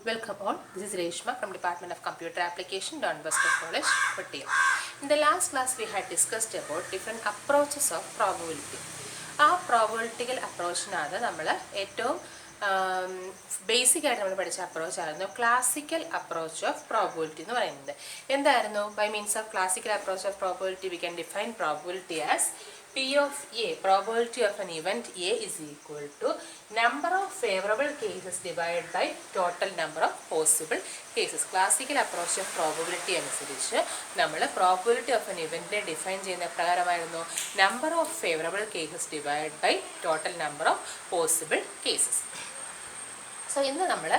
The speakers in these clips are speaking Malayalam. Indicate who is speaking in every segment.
Speaker 1: Welcome all. This is Reshma from Department of Computer Application, Don Bosco College, Kottayam. In the last class, we had discussed about different approaches of probability. Our probability approach is basic approach, classical approach of probability. By means of classical approach of probability, we can define probability as P of A, probability of an event A is equal to number of favorable cases divided by total number of possible cases. Classical approach of probability അനുസരിച്ച് നമ്മൾ probability of an event define ചെയ്യുന്ന പ്രകാരമായിരുന്നു number of favorable cases divided by total number of possible cases. So ഇന്ന് നമ്മൾ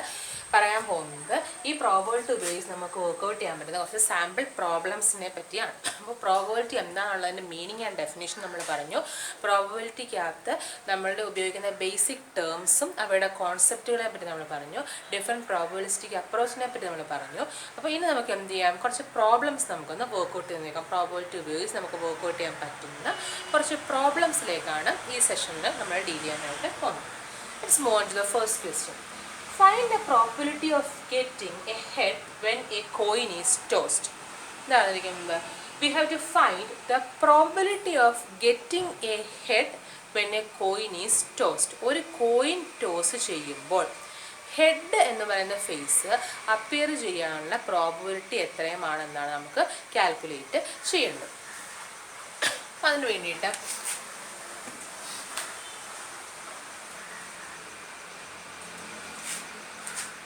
Speaker 1: പറയാൻ പോകുന്നത് ഈ പ്രോബബിലിറ്റി ഉപയോഗിച്ച് നമുക്ക് വർക്ക്ഔട്ട് ചെയ്യാൻ പറ്റുന്ന കുറച്ച് സാമ്പിൾ പ്രോബ്ലംസിനെ പറ്റിയാണ്. അപ്പോൾ പ്രോബബിലിറ്റി എന്താണുള്ളതിൻ്റെ മീനിങ് ആൻഡ് ഡെഫിനേഷൻ നമ്മൾ പറഞ്ഞു. പ്രോബബിലിറ്റിക്കകത്ത് നമ്മളുടെ ഉപയോഗിക്കുന്ന ബേസിക് ടേംസും അവയുടെ കോൺസെപ്റ്റുകളെ പറ്റി നമ്മൾ പറഞ്ഞു. ഡിഫറെൻറ്റ് പ്രോബബിലിസ്റ്റിക് അപ്രോച്ചിനെ പറ്റി നമ്മൾ പറഞ്ഞു. അപ്പോൾ ഇനി നമുക്ക് എന്ത് ചെയ്യാം, കുറച്ച് പ്രോബ്ലംസ് നമുക്കൊന്ന് വർക്ക്ഔട്ട് ചെയ്ത് നോക്കാം. പ്രോബബിലിറ്റി ഉപയോഗിച്ച് നമുക്ക് വർക്ക്ഔട്ട് ചെയ്യാൻ പറ്റുന്ന കുറച്ച് പ്രോബ്ലംസിലേക്കാണ് ഈ സെഷനിൽ നമ്മൾ ഡീൽ ചെയ്യാനായിട്ട് പോകുന്നത്. Let's move on to the first question. Find the probability of getting a head when a coin is tossed. We have to find the probability of getting a head when a coin is tossed. ഒരു കോയിൻ ടോസ് ചെയ്യുമ്പോൾ ഹെഡ് എന്ന് പറയുന്ന ഫേസ് അപ്പിയർ ചെയ്യാനുള്ള പ്രോബബിലിറ്റി എത്രയുമാണെന്നാണ് നമുക്ക് കാൽക്കുലേറ്റ് ചെയ്യേണ്ടത്. അതിന് വേണ്ടിയിട്ട്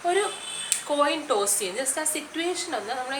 Speaker 1: ഒരു കോയിൻ ടോസ് ചെയ്യുന്നത് ജസ്റ്റ് ആ സിറ്റുവേഷൻ ഒന്ന് നമ്മൾ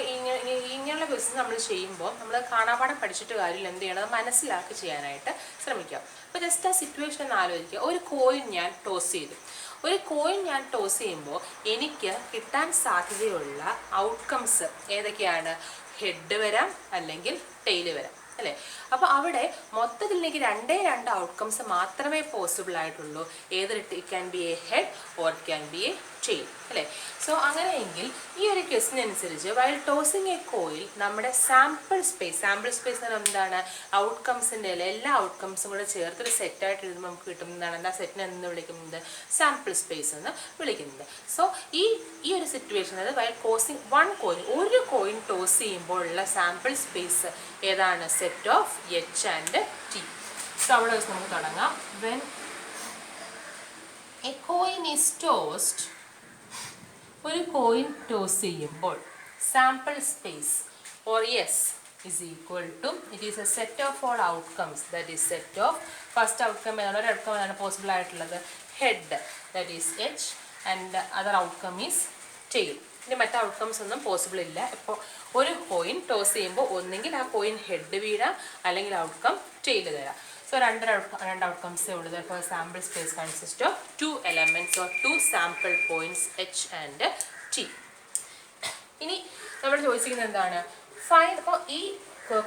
Speaker 1: ഇങ്ങനെയുള്ള ക്വസ്റ്റ്യൻ നമ്മൾ ചെയ്യുമ്പോൾ നമ്മൾ കാണാപാഠം പഠിച്ചിട്ട് കാര്യമില്ല, എന്ത് ചെയ്യണം, അത് മനസ്സിലാക്കി ചെയ്യാനായിട്ട് ശ്രമിക്കുക. അപ്പോൾ ജസ്റ്റ് ആ സിറ്റുവേഷൻ ഒന്ന് ആലോചിക്കുക. ഒരു കോയിൻ ഞാൻ ടോസ് ചെയ്തു. ഒരു കോയിൻ ഞാൻ ടോസ് ചെയ്യുമ്പോൾ എനിക്ക് കിട്ടാൻ സാധ്യതയുള്ള ഔട്ട്കംസ് ഏതൊക്കെയാണ്? ഹെഡ് വരാം, അല്ലെങ്കിൽ ടെയില് വരാം, അല്ലേ? അപ്പോൾ അവിടെ മൊത്തത്തിൽ എനിക്ക് രണ്ടേ ഔട്ട്കംസ് മാത്രമേ പോസിബിൾ ആയിട്ടുള്ളൂ. It can be a head or it can be a tail, അല്ലേ? സോ അങ്ങനെയെങ്കിൽ ഈ ഒരു ക്വസ്റ്റ്യൻ അനുസരിച്ച് വൈൽ ടോസിങ് എ കോയിൽ നമ്മുടെ സാമ്പിൾ സ്പേസ് എന്ന് പറഞ്ഞാൽ എന്താണ്? ഔട്ട്കംസിൻ്റെ എല്ലാ ഔട്ട്കംസും കൂടെ ചേർത്തൊരു സെറ്റായിട്ട് എഴുതുമ്പോൾ നമുക്ക് കിട്ടുന്നതാണ് എന്താ സെറ്റിനെ എന്ന് വിളിക്കുന്നത്? സാമ്പിൾ സ്പേസ് എന്ന് വിളിക്കുന്നത്. സോ ഈ ഒരു സിറ്റുവേഷൻ, അതായത് വൈൽ ടോസിങ് വൺ കോയിൻ, ഒരു കോയിൻ ടോസ് ചെയ്യുമ്പോഴുള്ള സാമ്പിൾ സ്പേസ് ഏതാണ്? Set of H and T. So അവിടെ വെച്ച് നമുക്ക് തുടങ്ങാം. When A coin is tossed, ഒരു കോയിൻ ടോസ് ചെയ്യുമ്പോൾ sample space or S is equal to, it is a set of all outcomes, that is set of first outcome ഏതാണ്? ഒരു ഔട്ട്കം ഏതാണ് പോസിബിൾ ആയിട്ടുള്ളത്? Head, that is h, and other outcome is tail. ഇനി മറ്റ് ഔട്ട്കംസ് ഒന്നും പോസിബിൾ ഇല്ല. ഇപ്പോൾ ഒരു കോയിൻ ടോസ് ചെയ്യുമ്പോൾ ഒന്നെങ്കിൽ ആ കോയിൻ ഹെഡ് വീഴാം, അല്ലെങ്കിൽ ഔട്ട്കം ടെയിൽ തരാം. സോ രണ്ട് ഔട്ട്കംസേ ഉള്ളൂ. Therefore sample space consists of two elements or two sample points h and t. ഇനി നമ്മൾ ചോദിച്ചിരിക്കുന്നത് എന്താണ്? ഫൈൻഡ്. അപ്പോൾ ഈ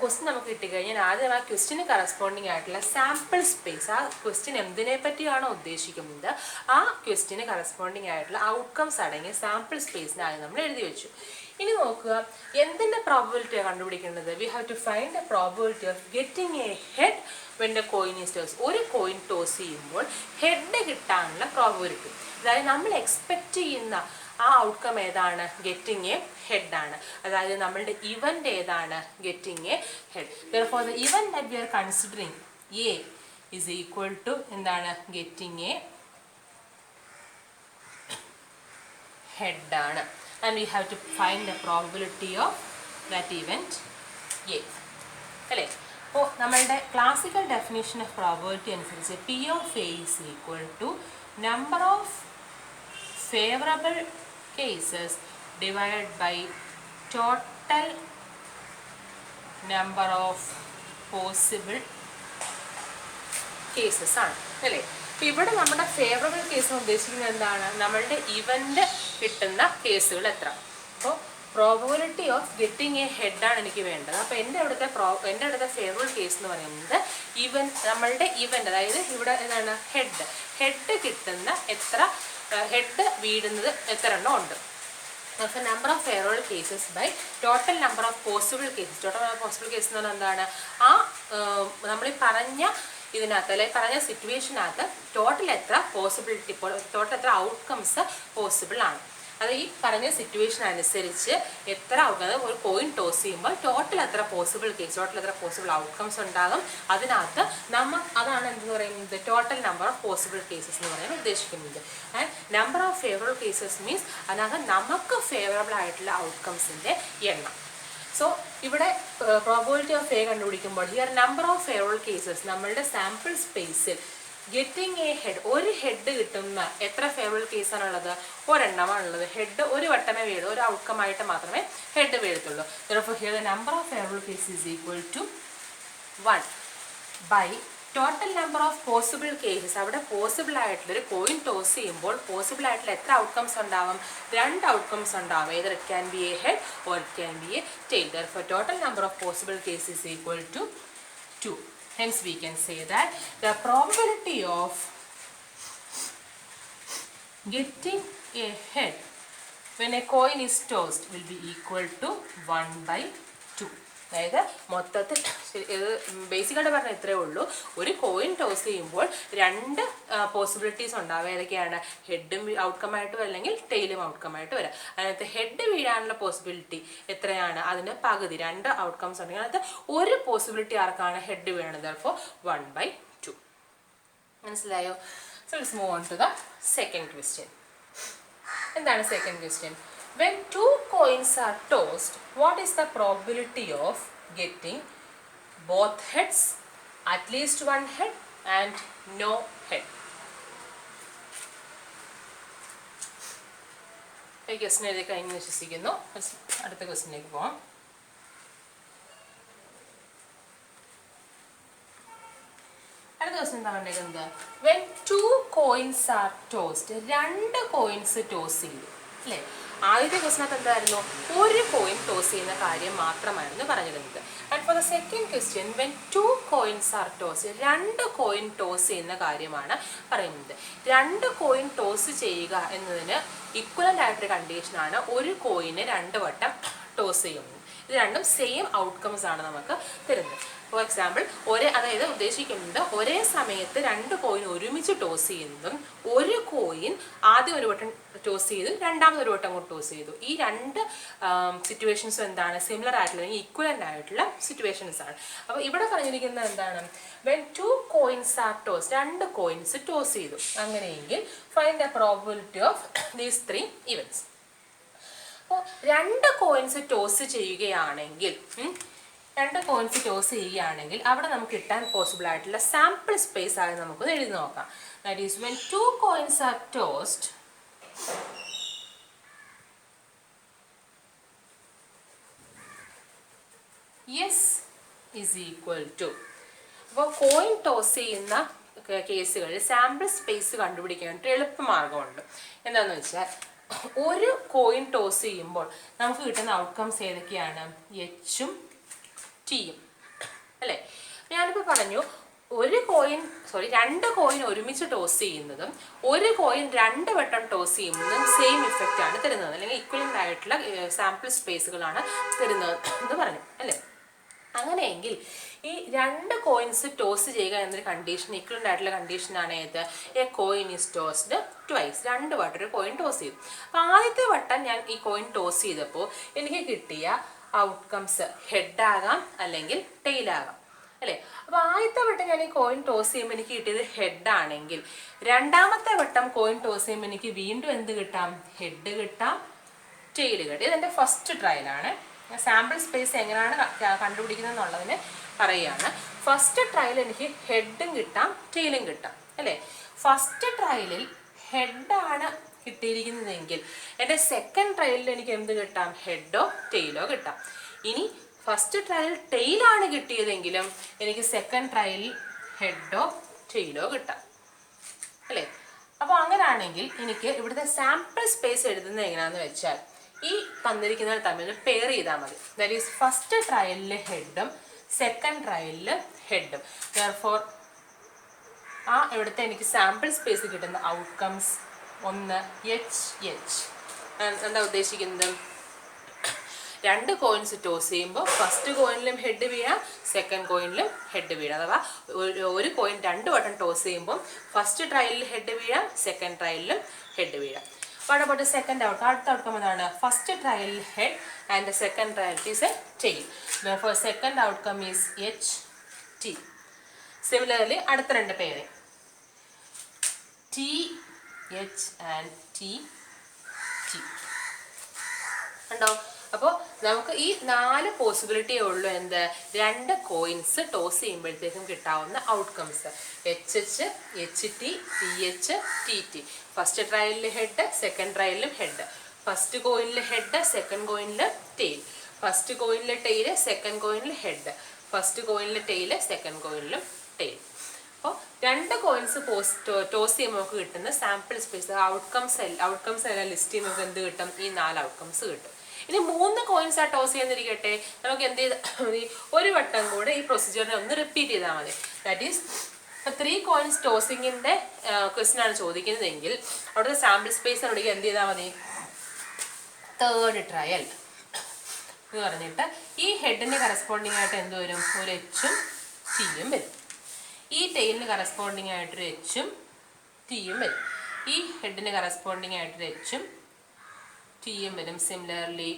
Speaker 1: ക്വസ്റ്റ്യൻ നമുക്ക് കിട്ടിക്കഴിഞ്ഞാൽ ആദ്യം ആ ക്വസ്റ്റ്യന് കറസ്പോണ്ടിങ് ആയിട്ടുള്ള സാമ്പിൾ സ്പേസ്, ആ ക്വസ്റ്റ്യൻ എന്തിനെ പറ്റിയാണോ ഉദ്ദേശിക്കുന്നത് ആ ക്വസ്റ്റ്യന് കറസ്പോണ്ടിങ് ആയിട്ടുള്ള ഔട്ട്കംസ് അടങ്ങിയ സാമ്പിൾ സ്പേസിന് ആദ്യം നമ്മൾ എഴുതി വെച്ചു. ഇനി നോക്കുക, എന്തിൻ്റെ പ്രോബബിലിറ്റിയാണ് കണ്ടുപിടിക്കേണ്ടത്? We have to find the probability of getting a head when the coin is toss. ഒരു കോയിൻ ടോസ് ചെയ്യുമ്പോൾ ഹെഡ് കിട്ടാനുള്ള പ്രോബബിലിറ്റി, അതായത് നമ്മൾ എക്സ്പെക്റ്റ് ചെയ്യുന്ന ആ ഔട്ട്കം ഏതാണ്? ഗെറ്റിംഗ് എ ഹെഡ് ആണ്. അതായത് നമ്മളുടെ ഇവന്റ് ഏതാണ്? Getting a head. Therefore the event that we are considering A is equal to എന്താണ്? ഗെറ്റിംഗ് എ ഹെഡ് ആണ്. And we have to find the probability of that event A, അല്ലേ? അപ്പോൾ നമ്മളുടെ ക്ലാസിക്കൽ ഡെഫിനേഷൻ ഓഫ് പ്രോബബിലിറ്റി അനുസരിച്ച് P of A is equal to number of favorable cases divided by total number of possible cases ആണ്, അല്ലേ? അപ്പോൾ ഇവിടെ നമ്മുടെ ഫേവറബിൾ കേസ് ഉദ്ദേശിക്കുന്നത് എന്താണ്? നമ്മളുടെ ഇവന്റ് കിട്ടുന്ന കേസുകൾ എത്ര. അപ്പോൾ പ്രോബബിലിറ്റി ഓഫ് ഗെറ്റിംഗ് എ ഹെഡാണ് എനിക്ക് വേണ്ടത്. അപ്പോൾ എൻ്റെ അടുത്ത ഫേവറബിൾ കേസ് എന്ന് പറയുന്നത് നമ്മളുടെ ഇവന്റ്, അതായത് ഇവിടെ ഏതാണ്? ഹെഡ് കിട്ടുന്ന എത്ര, ഹെഡ് വീഴുന്നത് എത്ര എണ്ണം ഉണ്ട്. അപ്പോൾ number of favourable cases by total number of possible cases. Total number of possible case എന്ന് പറഞ്ഞാൽ എന്താണ്? ആ നമ്മൾ പറഞ്ഞ ഇതിനകത്ത് അല്ലെങ്കിൽ പറഞ്ഞ സിറ്റുവേഷനകത്ത് ടോട്ടൽ എത്ര പോസിബിലിറ്റി, ടോട്ടൽ എത്ര ഔട്ട്കംസ് പോസിബിൾ ആണ്. അത് ഈ പറഞ്ഞ സിറ്റുവേഷൻ അനുസരിച്ച് എത്ര ഒരു കോയിൻ ടോസ് ചെയ്യുമ്പോൾ ടോട്ടൽ എത്ര പോസിബിൾ കേസ്, ടോട്ടൽ എത്ര പോസിബിൾ ഔട്ട്കംസ് ഉണ്ടാകും, അതിനകത്ത് അതാണ് എന്ത് പറയുന്നത് total number of possible cases എന്ന് പറയാൻ ഉദ്ദേശിക്കുന്നത്. And number of favourable cases means അതിനകത്ത് നമുക്ക് ഫേവറബിൾ ആയിട്ടുള്ള ഔട്ട്കംസിൻ്റെ എണ്ണം. സോ ഇവിടെ പ്രോബബിലിറ്റി ഓഫ് എ കണ്ടുപിടിക്കുമ്പോൾ here number of favourable cases നമ്മളുടെ സാമ്പിൾ സ്പേസിൽ ഗെറ്റിംഗ് എ ഹെഡ്, ഒരു ഹെഡ് കിട്ടുന്ന എത്ര ഫേവറബിൾ കേസാണുള്ളത്? ഒരെണ്ണമാണുള്ളത്. ഹെഡ് ഒരു വട്ടമേ വീഴൂ, ഒരു ഔട്ട്കം ആയിട്ട് മാത്രമേ head വീഴത്തുള്ളൂ. therefore here the number of favorable cases is equal to 1 by total number of possible cases. അവിടെ പോസിബിൾ ആയിട്ടുള്ളൊരു കോയിൻ ടോസ് ചെയ്യുമ്പോൾ പോസിബിൾ ആയിട്ടുള്ള എത്ര ഔട്ട്കംസ് ഉണ്ടാവും? 2 ഔട്ട്കംസ് ഉണ്ടാവും. either it can be a head or it can be a tail. therefore total number of possible cases is equal to 2. hence we can say that the probability of getting a head when a coin is tossed will be equal to 1 by 2. അതായത് മൊത്തത്തിൽ ഇത് ബേസിക്കായിട്ട് പറഞ്ഞാൽ ഇത്രയേ ഉള്ളൂ. ഒരു കോയിൻ ടോസ് ചെയ്യുമ്പോൾ 2 പോസിബിലിറ്റീസ് ഉണ്ടാവുക. ഏതൊക്കെയാണ്? ഹെഡും ഔട്ട്കം ആയിട്ട് വരും, അല്ലെങ്കിൽ ടെയിലും ഔട്ട്കം ആയിട്ട് വരാം. അതിനകത്ത് ഹെഡ് വീഴാനുള്ള പോസിബിലിറ്റി എത്രയാണ്? അതിന് പകുതി, 2 ഔട്ട്കംസ് ഉണ്ടെങ്കിൽ അതിനകത്ത് ഒരു പോസിബിലിറ്റി ആർക്കാണ്? ഹെഡ് വീഴണത്. therefore 1 by 2. മനസ്സിലായോ? So let's move on to the second question. എന്താണ് second question? When 2 coins are tossed, what is the probability of getting both heads, at least one head and no head? ഈ ക്വസ്റ്റ്യൻ എഴുതി കഴിഞ്ഞ് വിശ്വസിക്കുന്നു. അടുത്ത ക്വസ്റ്റ്യനിലേക്ക് പോകാം. അടുത്ത ക്വസ്റ്റ്യൻ എന്താ പറഞ്ഞേക്കുന്നത്? When 2 coins are tossed, 2 coins toss ചെയ്തു അല്ലേ? ആദ്യത്തെ ക്വസ്റ്റിനകത്ത് എന്തായിരുന്നു? ഒരു കോയിൻ ടോസ് ചെയ്യുന്ന കാര്യം മാത്രമായിരുന്നു പറഞ്ഞിരുന്നത്. And for the second question when 2 coins are tossed, 2 coin toss ചെയ്യുന്ന കാര്യമാണ് പറയുന്നത്. 2 കോയിൻ ടോസ് ചെയ്യുക എന്നതിന് ഇക്വലൻ്റ് ആയിട്ടൊരു കണ്ടീഷനാണ് ഒരു കോയിന് 2 വട്ടം ടോസ് ചെയ്യുന്നത്. ഇത് രണ്ടും സെയിം ഔട്ട്കംസ് ആണ് നമുക്ക് തരുന്നത്. ഫോർ എക്സാമ്പിൾ അതായത് ഉദ്ദേശിക്കുന്നത് ഒരേ സമയത്ത് 2 കോയിൻ ഒരുമിച്ച് ടോസ് ചെയ്യുന്നതും ഒരു കോയിൻ ആദ്യം ഒരു വട്ടം ടോസ് ചെയ്ത് രണ്ടാമതൊരു വട്ടം കൂടെ ടോസ് ചെയ്തു. ഈ 2 സിറ്റുവേഷൻസും എന്താണ്? സിമിലർ ആയിട്ടുള്ള അല്ലെങ്കിൽ ഈക്വലൻ്റ് ആയിട്ടുള്ള സിറ്റുവേഷൻസ് ആണ്. അപ്പോൾ ഇവിടെ പറഞ്ഞിരിക്കുന്നത് എന്താണ്? When 2 coins are tossed, 2 coins toss ചെയ്തു. അങ്ങനെയെങ്കിൽ find the probability of these 3 events. അപ്പോൾ 2 കോയിൻസ് ടോസ് ചെയ്യുകയാണെങ്കിൽ 2 കോയിൻസ് ടോസ് ചെയ്യുകയാണെങ്കിൽ അവിടെ നമുക്ക് കിട്ടാൻ പോസിബിൾ ആയിട്ടുള്ള സാമ്പിൾ സ്പേസ് ആയി നമുക്കൊന്ന് എഴുതി നോക്കാം. That is when 2 coins are tossed, S is equal to. അപ്പോൾ കോയിൻ ടോസ് ചെയ്യുന്ന കേസുകളിൽ സാമ്പിൾ സ്പേസ് കണ്ടുപിടിക്കാനായിട്ട് എളുപ്പമാർഗമുണ്ട്. എന്താണെന്ന് വെച്ചാൽ ഒരു കോയിൻ ടോസ് ചെയ്യുമ്പോൾ നമുക്ക് കിട്ടുന്ന ഔട്ട്കംസ് ഏതൊക്കെയാണ്? എച്ചും ടിയും അല്ലേ? ഞാനിപ്പോൾ പറഞ്ഞു 2 കോയിൻ ഒരുമിച്ച് ടോസ് ചെയ്യുന്നതും ഒരു കോയിൻ 2 വട്ടം ടോസ് ചെയ്യുന്നതും സെയിം ഇഫക്റ്റ് ആണ് തരുന്നത്, അല്ലെങ്കിൽ ഈക്വലൻ്റ് ആയിട്ടുള്ള സാമ്പിൾ സ്പേസുകളാണ് തരുന്നത് എന്ന് പറഞ്ഞു അല്ലേ? അങ്ങനെയെങ്കിൽ ഈ 2 കോയിൻസ് ടോസ് ചെയ്യുക എന്നൊരു കണ്ടീഷൻ, ഈക്വലൻ്റ് ആയിട്ടുള്ള കണ്ടീഷനാണ് ഏത്? A coin is tossed twice. 2 വട്ടം ഒരു കോയിൻ ടോസ് ചെയ്തു. അപ്പോൾ ആദ്യത്തെ വട്ടം ഞാൻ ഈ കോയിൻ ടോസ് ചെയ്തപ്പോൾ എനിക്ക് കിട്ടിയ ഔട്ട്കംസ് ഹെഡാകാം അല്ലെങ്കിൽ ടെയിലാകാം അല്ലേ? അപ്പോൾ ആദ്യത്തെ വട്ടം ഞാൻ ഈ കോയിൻ ടോസ് ചെയ്യുമ്പോൾ എനിക്ക് കിട്ടിയത് ഹെഡാണെങ്കിൽ രണ്ടാമത്തെ വട്ടം കോയിൻ ടോസ് ചെയ്യുമ്പോൾ എനിക്ക് വീണ്ടും എന്ത് കിട്ടാം? ഹെഡ് കിട്ടാം, ടെയിൽ കിട്ടും. ഇതെൻ്റെ ഫസ്റ്റ് ട്രയലാണ്. സാമ്പിൾ സ്പേസ് എങ്ങനെയാണ് കണ്ടുപിടിക്കുന്നത് എന്നുള്ളതിന് പറയുകയാണ്. ഫസ്റ്റ് ട്രയൽ എനിക്ക് ഹെഡും കിട്ടാം ടെയിലും കിട്ടാം അല്ലേ? ഫസ്റ്റ് ട്രയലിൽ ഹെഡാണ് കിട്ടിയിരിക്കുന്നതെങ്കിൽ എൻ്റെ സെക്കൻഡ് ട്രയലിൽ എനിക്ക് എന്ത് കിട്ടാം? ഹെഡോ ടെയിലോ കിട്ടാം. ഇനി ഫസ്റ്റ് ട്രയൽ ടെയിലാണ് കിട്ടിയതെങ്കിലും എനിക്ക് സെക്കൻഡ് ട്രയലിൽ ഹെഡോ ടെയിലോ കിട്ടാം അല്ലേ? അപ്പോൾ അങ്ങനെയാണെങ്കിൽ എനിക്ക് ഇവിടുത്തെ സാമ്പിൾ സ്പേസ് എഴുതുന്നത് എങ്ങനെയാണെന്ന് വെച്ചാൽ ഈ തന്നിരിക്കുന്നവർ തമ്മിൽ പെയർ ചെയ്താൽ മതി. ദാറ്റ് ഈസ് ഫസ്റ്റ് ട്രയലിൽ ഹെഡും സെക്കൻഡ് ട്രയലിൽ ഹെഡും. ദെയർഫോർ ഇവിടുത്തെ എനിക്ക് സാമ്പിൾ സ്പേസ് കിട്ടുന്ന ഔട്ട്കംസ് ഒന്ന് എച്ച്. എന്താ ഉദ്ദേശിക്കുന്നത്? 2 കോയിൻസ് ടോസ് ചെയ്യുമ്പോൾ ഫസ്റ്റ് കോയിനിലും ഹെഡ് വീഴാം, സെക്കൻഡ് കോയിനിലും ഹെഡ് വീഴാം. അഥവാ ഒരു കോയിൻ 2 വട്ടം ടോസ് ചെയ്യുമ്പോൾ ഫസ്റ്റ് ട്രയലിൽ ഹെഡ് വീഴാം, സെക്കൻഡ് ട്രയലിലും ഹെഡ് വീഴാം. What about the second outcome? അടുത്ത outcome എന്താണ്? First trial head and the second trial is a tail. Therefore, second outcome is H, T. Similarly, അടുത്ത രണ്ട് പേര് T, H and T, T. ഉണ്ടോ? അപ്പോൾ നമുക്ക് ഈ 4 പോസിബിലിറ്റിയേ ഉള്ളൂ എന്ത്, രണ്ട് കോയിൻസ് ടോസ് ചെയ്യുമ്പോഴത്തേക്കും കിട്ടാവുന്ന outcomes. H H, H T, T H, T T. First ട്രയലിൽ ഹെഡ്, സെക്കൻഡ് ട്രയലിലും ഹെഡ്. ഫസ്റ്റ് കോയിനിൽ ഹെഡ്, സെക്കൻഡ് കോയിനിൽ ടെയിൽ. ഫസ്റ്റ് കോയിനിൽ ടെയിൽ, സെക്കൻഡ് കോയിനിൽ ഹെഡ്. ഫസ്റ്റ് കോയിനിൽ ടെയിൽ, സെക്കൻഡ് കോയിനിലും ടെയിൽ. അപ്പോൾ രണ്ട് കോയിൻസ് ടോസ് ചെയ്യുമ്പോൾ നമുക്ക് കിട്ടുന്ന സാമ്പിൾ സ്പേസ് ഔട്ട്കംസ് എല്ലാം ലിസ്റ്റ് ചെയ്യുമ്പോൾ നമുക്ക് എന്ത് കിട്ടും, ഈ 4 ഔട്ട്കംസ് കിട്ടും. ഇനി 3 കോയിൻസ് ആ ടോസ് ചെയ്യുന്നിരിക്കട്ടെ, നമുക്ക് എന്ത് ചെയ്താൽ മതി, ഒരു വട്ടം കൂടെ ഈ പ്രൊസീജിയറിനെ ഒന്ന് റിപ്പീറ്റ് ചെയ്താൽ മതി. ദാറ്റ് ഈസ് 3 കോയിൻസ് ടോസിങ്ങിൻ്റെ ക്വസ്റ്റ്യൻ ആണ് ചോദിക്കുന്നതെങ്കിൽ അവിടുത്തെ സാമ്പിൾ സ്പേസ് ഉണ്ടെങ്കിൽ എന്ത് ചെയ്താൽ മതി, തേർഡ് ട്രയൽ എന്ന് പറഞ്ഞിട്ട് ഈ ഹെഡിന് കറസ്പോണ്ടിങ് ആയിട്ട് എന്ത് വരും, ഒരു എച്ചും ടിയും വരും. ഈ ടെയിലിന് കറസ്പോണ്ടിങ് ആയിട്ടൊരു എച്ചും ടിയും വരും. ഈ ഹെഡിന് കറസ്പോണ്ടിങ് ആയിട്ടൊരു എച്ചും ടിയും വരും. Similarly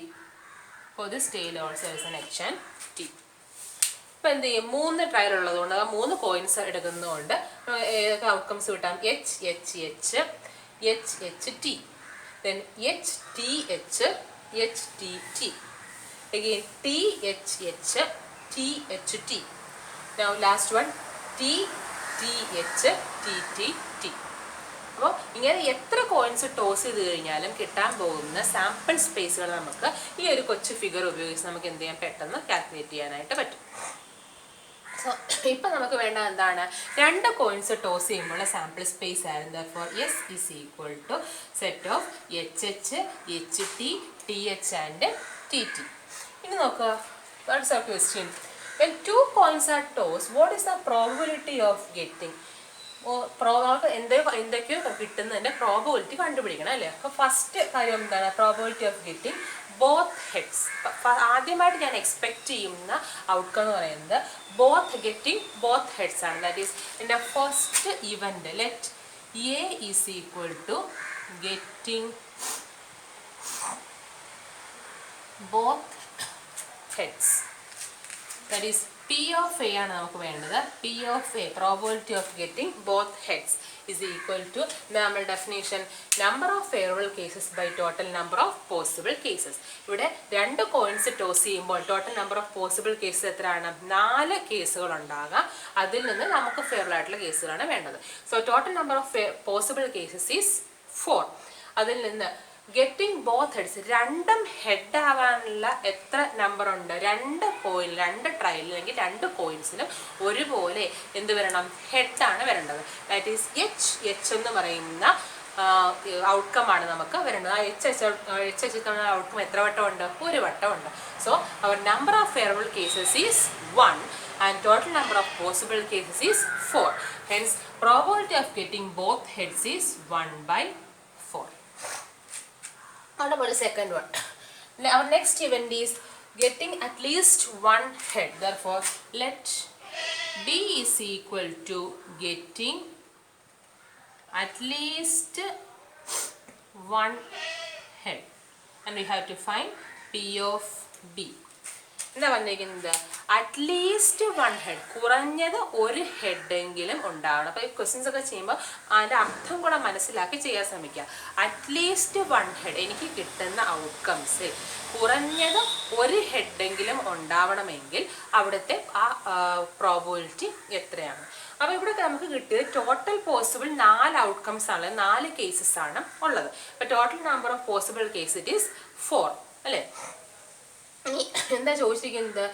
Speaker 1: for this tail also is an H and T. ഇപ്പം എന്ത് ചെയ്യും, 3 ട്രയൽ ഉള്ളതുകൊണ്ട് 3 കോയിൻസ് എടുക്കുന്നതുകൊണ്ട് ഏതൊക്കെ ഔട്ട്കംസ് കിട്ടാം, H H H, H H T, then H T H, H T T, again T H H, T H T. Now last one T T H, T T T. അപ്പോൾ ഇങ്ങനെ എത്ര കോയിൻസ് ടോസ് ചെയ്ത് കഴിഞ്ഞാലും കിട്ടാൻ പോകുന്ന സാമ്പിൾ സ്പേസുകൾ നമുക്ക് ഈ ഒരു കൊച്ചു ഫിഗർ ഉപയോഗിച്ച് നമുക്ക് എന്ത് ചെയ്യാൻ പെട്ടെന്ന് കാൽക്കുലേറ്റ് ചെയ്യാനായിട്ട് പറ്റും. സോ ഇപ്പം നമുക്ക് വേണ്ട എന്താണ്, 2 കോയിൻസ് ടോസ് ചെയ്യുമ്പോൾ സാമ്പിൾ സ്പേസ് ആയിരുന്നു. For S is equal to set of H H, H T, T H and T T. ഇനി നോക്കുക, what's our question. When 2 coins are tossed, what is the probability of getting? എന്തൊക്കെയോ കിട്ടുന്നതിൻ്റെ പ്രോബബിലിറ്റി കണ്ടുപിടിക്കണം അല്ലേ. അപ്പോൾ ഫസ്റ്റ് കാര്യം എന്താണ്, probability of getting both heads. ആദ്യമായിട്ട് ഞാൻ എക്സ്പെക്റ്റ് ചെയ്യുന്ന ഔട്ട്കം എന്ന് പറയുന്നത് ഗെറ്റിംഗ് ബോത്ത് ഹെഡ്സ് ആണ്. ദാറ്റ് ഈസ് എൻ്റെ first event let A is equal to getting both heads. That is P of A ആണ് നമുക്ക് വേണ്ടത്. P of A, probability of getting both heads is equal to നമ്മുടെ definition number of favorable cases by total number of possible cases. ഇവിടെ 2 കോയിൻസ് ടോസ് ചെയ്യുമ്പോൾ total number of possible cases എത്രയാണ്, 4 കേസുകൾ ഉണ്ടാകാം. അതിൽ നിന്ന് നമുക്ക് ഫേവറബിൾ ആയിട്ടുള്ള കേസുകളാണ് വേണ്ടത്. So total number of possible cases is 4. അതിൽ നിന്ന് ഗെറ്റിംഗ് ബോത്ത് ഹെഡ്സ്, രണ്ടും ഹെഡ് ആവാനുള്ള എത്ര നമ്പർ ഉണ്ട്, 2 കോയിൻ, 2 ട്രയൽ അല്ലെങ്കിൽ 2 കോയിൻസിനും ഒരുപോലെ എന്ത് വരണം, ഹെഡാണ് വരേണ്ടത്. ദാറ്റ് ഈസ് എച്ച് എച്ച് എന്ന് പറയുന്ന ഔട്ട്കം ആണ് നമുക്ക് വരേണ്ടത്. ആ എച്ച് എച്ച് ഔട്ട്കം എത്ര വട്ടം ഉണ്ട്, ഒരു വട്ടം ഉണ്ട്. So our number of favourable cases is 1 and total number of possible cases is 4. Hence probability of getting both heads is 1/4. What about the second one? Our next event is getting at least 1 head. Therefore, let B is equal to getting at least 1 head. And we have to find P of B. എന്താ പറഞ്ഞിരിക്കുന്നത്, അറ്റ്ലീസ്റ്റ് 1 ഹെഡ്, കുറഞ്ഞത് ഒരു ഹെഡെങ്കിലും ഉണ്ടാവണം. അപ്പോൾ ഈ ക്വസ്റ്റ്യൻസ് ഒക്കെ ചെയ്യുമ്പോൾ അതിൻ്റെ അർത്ഥം കൂടെ മനസ്സിലാക്കി ചെയ്യാൻ ശ്രമിക്കുക. അറ്റ്ലീസ്റ്റ് 1 ഹെഡ്, എനിക്ക് കിട്ടുന്ന ഔട്ട്കംസിൽ കുറഞ്ഞത് ഒരു ഹെഡെങ്കിലും ഉണ്ടാവണമെങ്കിൽ അവിടുത്തെ ആ പ്രോബബിലിറ്റി എത്രയാണ്. അപ്പോൾ ഇവിടെ നമുക്ക് കിട്ടിയത് ടോട്ടൽ പോസിബിൾ 4 ഔട്ട്കംസ് ആണ്, 4 കേസസ് ആണ് ഉള്ളത്. അപ്പോൾ total number of possible case it is 4 അല്ലേ. എന്താ ചോദിച്ചിരിക്കുന്നത്,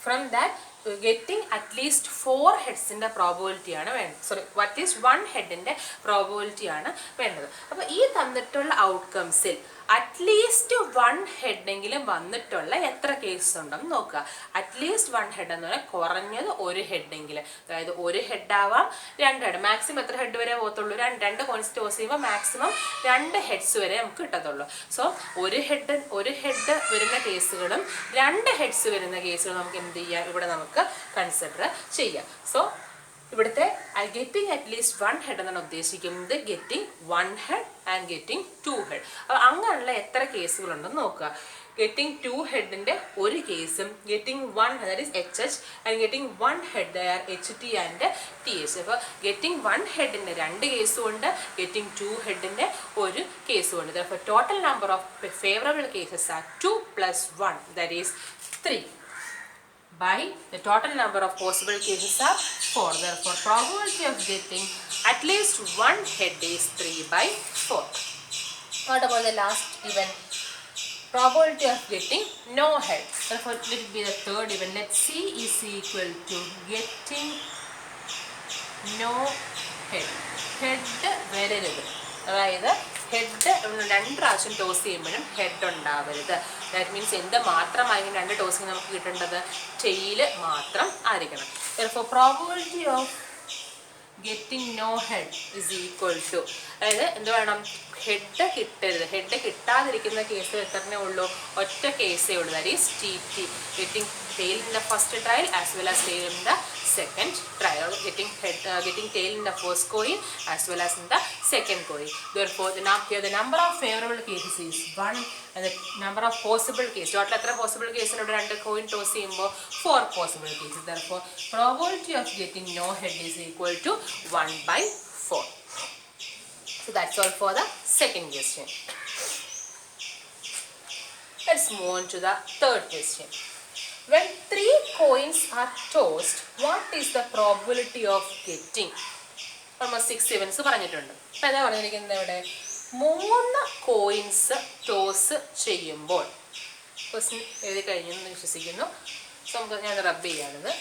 Speaker 1: ഫ്രം ദാറ്റ് ഗെറ്റിംഗ് അറ്റ്ലീസ്റ്റ് 4 ഹെഡ്സിൻ്റെ പ്രോബബിലിറ്റിയാണ് വേണ്ടത്. സോറി, അറ്റ്ലീസ്റ്റ് 1 ഹെഡിൻ്റെ പ്രോബബിലിറ്റിയാണ് വേണ്ടത്. അപ്പോൾ ഈ തന്നിട്ടുള്ള ഔട്ട്കംസിൽ അറ്റ്ലീസ്റ്റ് 1 ഹെഡെങ്കിലും വന്നിട്ടുള്ള എത്ര കേസസ് ഉണ്ടെന്ന് നോക്കുക. അറ്റ്ലീസ്റ്റ് 1 ഹെഡ് എന്ന് പറഞ്ഞാൽ കുറഞ്ഞത് ഒരു ഹെഡെങ്കിലും, അതായത് ഒരു ഹെഡ് ആവാം, 2 ഹെഡ്, മാക്സിമം എത്ര ഹെഡ് വരെ പോകത്തുള്ളൂ, 2 കോയിൻസ് ടോസ് ചെയ്യുമ്പോൾ മാക്സിമം 2 ഹെഡ്സ് വരെ നമുക്ക് കിട്ടത്തുള്ളൂ. സോ ഒരു ഹെഡ് വരുന്ന കേസുകളും 2 ഹെഡ്സ് വരുന്ന കേസുകളും നമുക്ക് എന്ത് ചെയ്യാം, ഇവിടെ നമുക്ക് കൺസിഡർ ചെയ്യാം. സോ ഇവിടുത്തെ ഗെറ്റിംഗ് അറ്റ്ലീസ്റ്റ് 1 ഹെഡ് എന്നാണ് ഉദ്ദേശിക്കുന്നത്. Getting 1 head and getting 2 head. അപ്പോൾ അങ്ങനെയുള്ള എത്ര കേസുകളുണ്ടെന്ന് നോക്കുക. Getting 2 ഹെഡിൻ്റെ ഒരു കേസും getting 1 that is HH and getting 1 head there HT and TH. അപ്പോൾ getting 1 ഹെഡിൻ്റെ 2 കേസും ഉണ്ട്, getting 2 ഹെഡിൻ്റെ ഒരു കേസും ഉണ്ട്. അപ്പോൾ total number of favorable cases are 2 plus 1 that is 3. By the total number of possible cases are 4. Therefore, probability of getting at least 1 head is 3 by 4. What about the last event? Probability of getting no head. Therefore, let it be the third event. Let C is equal to getting no head. Head വരരുത്. അതായത് ഹെഡ് 2 പ്രാവശ്യം ടോസ് ചെയ്യുമ്പോഴും ഹെഡ് ഉണ്ടാവരുത്. ദാറ്റ് മീൻസ് എന്ത് മാത്രമായിരിക്കും 2 ടോസിങ് നമുക്ക് കിട്ടേണ്ടത്? ടെയില് മാത്രം ആയിരിക്കണം. Therefore, probability of getting no head is equal to, അതായത് എന്ത് വേണം? ഹെഡ് കിട്ടരുത്. ഹെഡ് കിട്ടാതിരിക്കുന്ന കേസ് എത്രണ്ണേ ഉള്ളൂ? ഒറ്റ കേസേ ഉള്ളൂ. That is TT, getting tail in the first trial as well as tail in the second trial, getting tail in the first coin as well as in the second coin. Therefore, here the number of favorable cases is 1 and the number of possible cases, total എത്ര possible cases ഉണ്ട്? 2 coin toss ചെയ്യുമ്പോൾ 4 possible cases. Therefore, probability of getting no head is equal to 1 by 4. So that's all for the second question. Let's move on to the third question. When 3 coins are tossed, what is the probability of getting? Almost 6 events പറഞ്ഞിട്ടുണ്ട്. അപ്പോൾ എന്താ പറഞ്ഞിരിക്കുന്നത് ഇവിടെ? 3 കോയിൻസ് ടോസ് ചെയ്യുമ്പോൾ, ക്വസ്റ്റ്യൻ എഴുതി കഴിഞ്ഞെന്ന് വിശ്വസിക്കുന്നു. സോ നമുക്ക് ഞാൻ റബ്ബ് ചെയ്യാണിത്.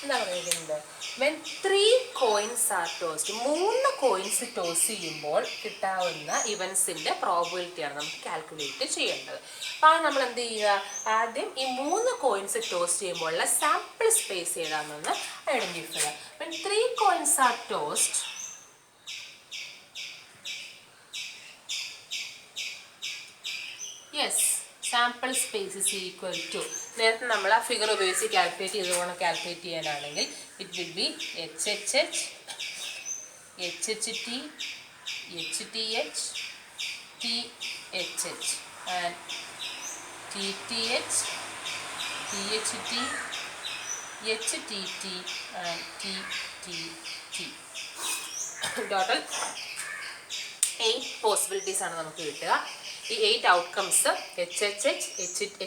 Speaker 1: എന്താ പറയുന്നത്? When 3 coins are tossed, 3 coins toss ചെയ്യുമ്പോൾ കിട്ടാവുന്ന ഇവൻസിൻ്റെ പ്രോബിലിറ്റിയാണ് നമുക്ക് കാൽക്കുലേറ്റ് ചെയ്യേണ്ടത്. അപ്പോൾ നമ്മൾ എന്ത് ചെയ്യുക? ആദ്യം ഈ 3 കോയിൻസ് ടോസ് ചെയ്യുമ്പോഴുള്ള സാമ്പിൾ സ്പേസ് ഏതാണെന്ന് ഐഡൻറ്റിഫൈ ചെയ്യുക. When 3 coins are tossed, yes, sample space is equal to, നേരത്തെ നമ്മൾ ആ ഫിഗർ ഉപയോഗിച്ച് കാൽക്കുലേറ്റ് ചെയ്തുകൊണ്ട് കാൽക്കുലേറ്റ് ചെയ്യാനാണെങ്കിൽ it will be HHH, HHT, HTH, THH and TTH, THT, HTT and TTT. Total 8 possibilities ആണ് നമുക്ക് കിട്ടുക. ഈ 8 outcomes HHH,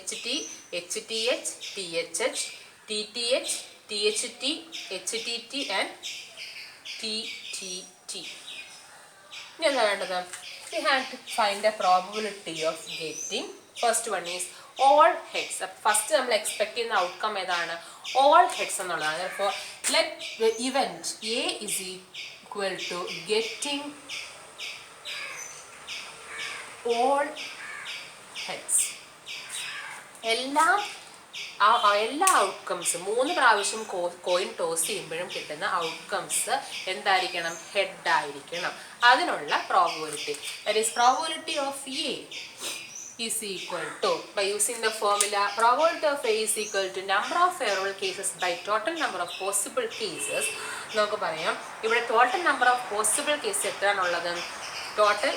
Speaker 1: HT, HTH, THH, TTH, THT, HTT and TTT. ഇനി എന്താ വേണ്ടത്? We have to find a probability of getting. First one is all heads. First നമ്മൾ എക്സ്പെക്ട് ചെയ്യുന്ന ഔട്ട്കം ഏതാണ്? all heads എന്നുള്ളതാണ്. Therefore, let the event A is equal to getting all heads. എല്ലാ ഔട്ട്കംസ് 3 പ്രാവശ്യം കോയിൻ ടോസ് ചെയ്യുമ്പോഴും കിട്ടുന്ന ഔട്ട്കംസ് എന്തായിരിക്കണം? ഹെഡ് ആയിരിക്കണം. അതിനുള്ള probability, that is probability of A is equal to, by using the formula, probability of A is equal to number of favorable cases by total number of possible cases. നമുക്ക് പറയാം ഇവിടെ total number of possible case എത്രയാണുള്ളത്? ടോട്ടൽ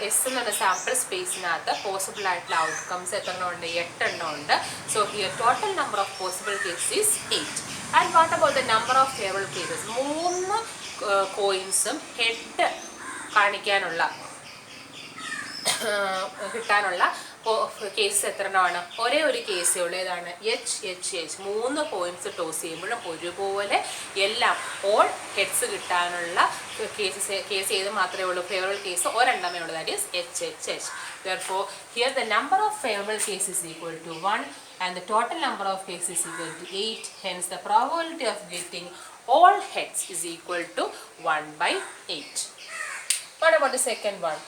Speaker 1: എസ് എന്നുള്ള സാമ്പിൾ സ്പേസിനകത്ത് പോസിബിൾ ആയിട്ടുള്ള ഔട്ട്കംസ് എത്ര എണ്ണം ഉണ്ട്? 8 എണ്ണം ഉണ്ട്. So here total number of possible case is 8. And what about the number of favourable cases? 3 കോയിൻസും ഹെഡ് കാണിക്കാനുള്ള കിട്ടാനുള്ള കേസ് എത്ര എണ്ണമാണ്? ഒരേ ഒരു കേസേ ഉള്ളൂ. ഏതാണ്? HHH. 3 കോയിൻസ് ടോസ് ചെയ്യുമ്പോഴും ഒരുപോലെ എല്ലാം ഓൾ ഹെഡ്സ് കിട്ടാനുള്ള കേസ് ഏത് മാത്രമേ ഉള്ളൂ? ഫേവറബിൾ കേസ് ഒരെണ്ണമേ ഉള്ളൂ, that is HHH. Therefore, here the number of favorable cases is equal to 1 and the total number of cases is equal to 8. Hence, the probability of getting all heads is equal to 1 by 8. What about the second one?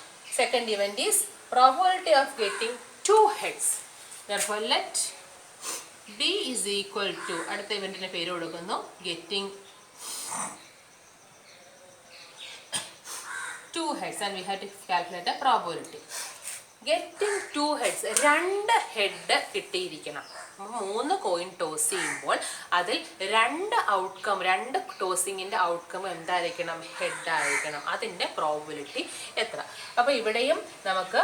Speaker 1: Second event is probability of getting 2 heads. Therefore, let B is equal to, അടുത്ത ഇവന്റിന്റെ പേര് കൊടുക്കുന്നു, getting 2 heads and we have to calculate the probability. Getting 2 heads, 2 head കിട്ടിയിരിക്കണം. 3 കോയിൻ ടോസ് ചെയ്യുമ്പോൾ അതിൽ 2 ഔട്ട്കം, 2 ടോസിങ്ങിൻ്റെ ഔട്ട്കം എന്തായിരിക്കണം? ഹെഡ് ആയിരിക്കണം. അതിൻ്റെ പ്രോബിലിറ്റി എത്ര? അപ്പോൾ ഇവിടെയും നമുക്ക്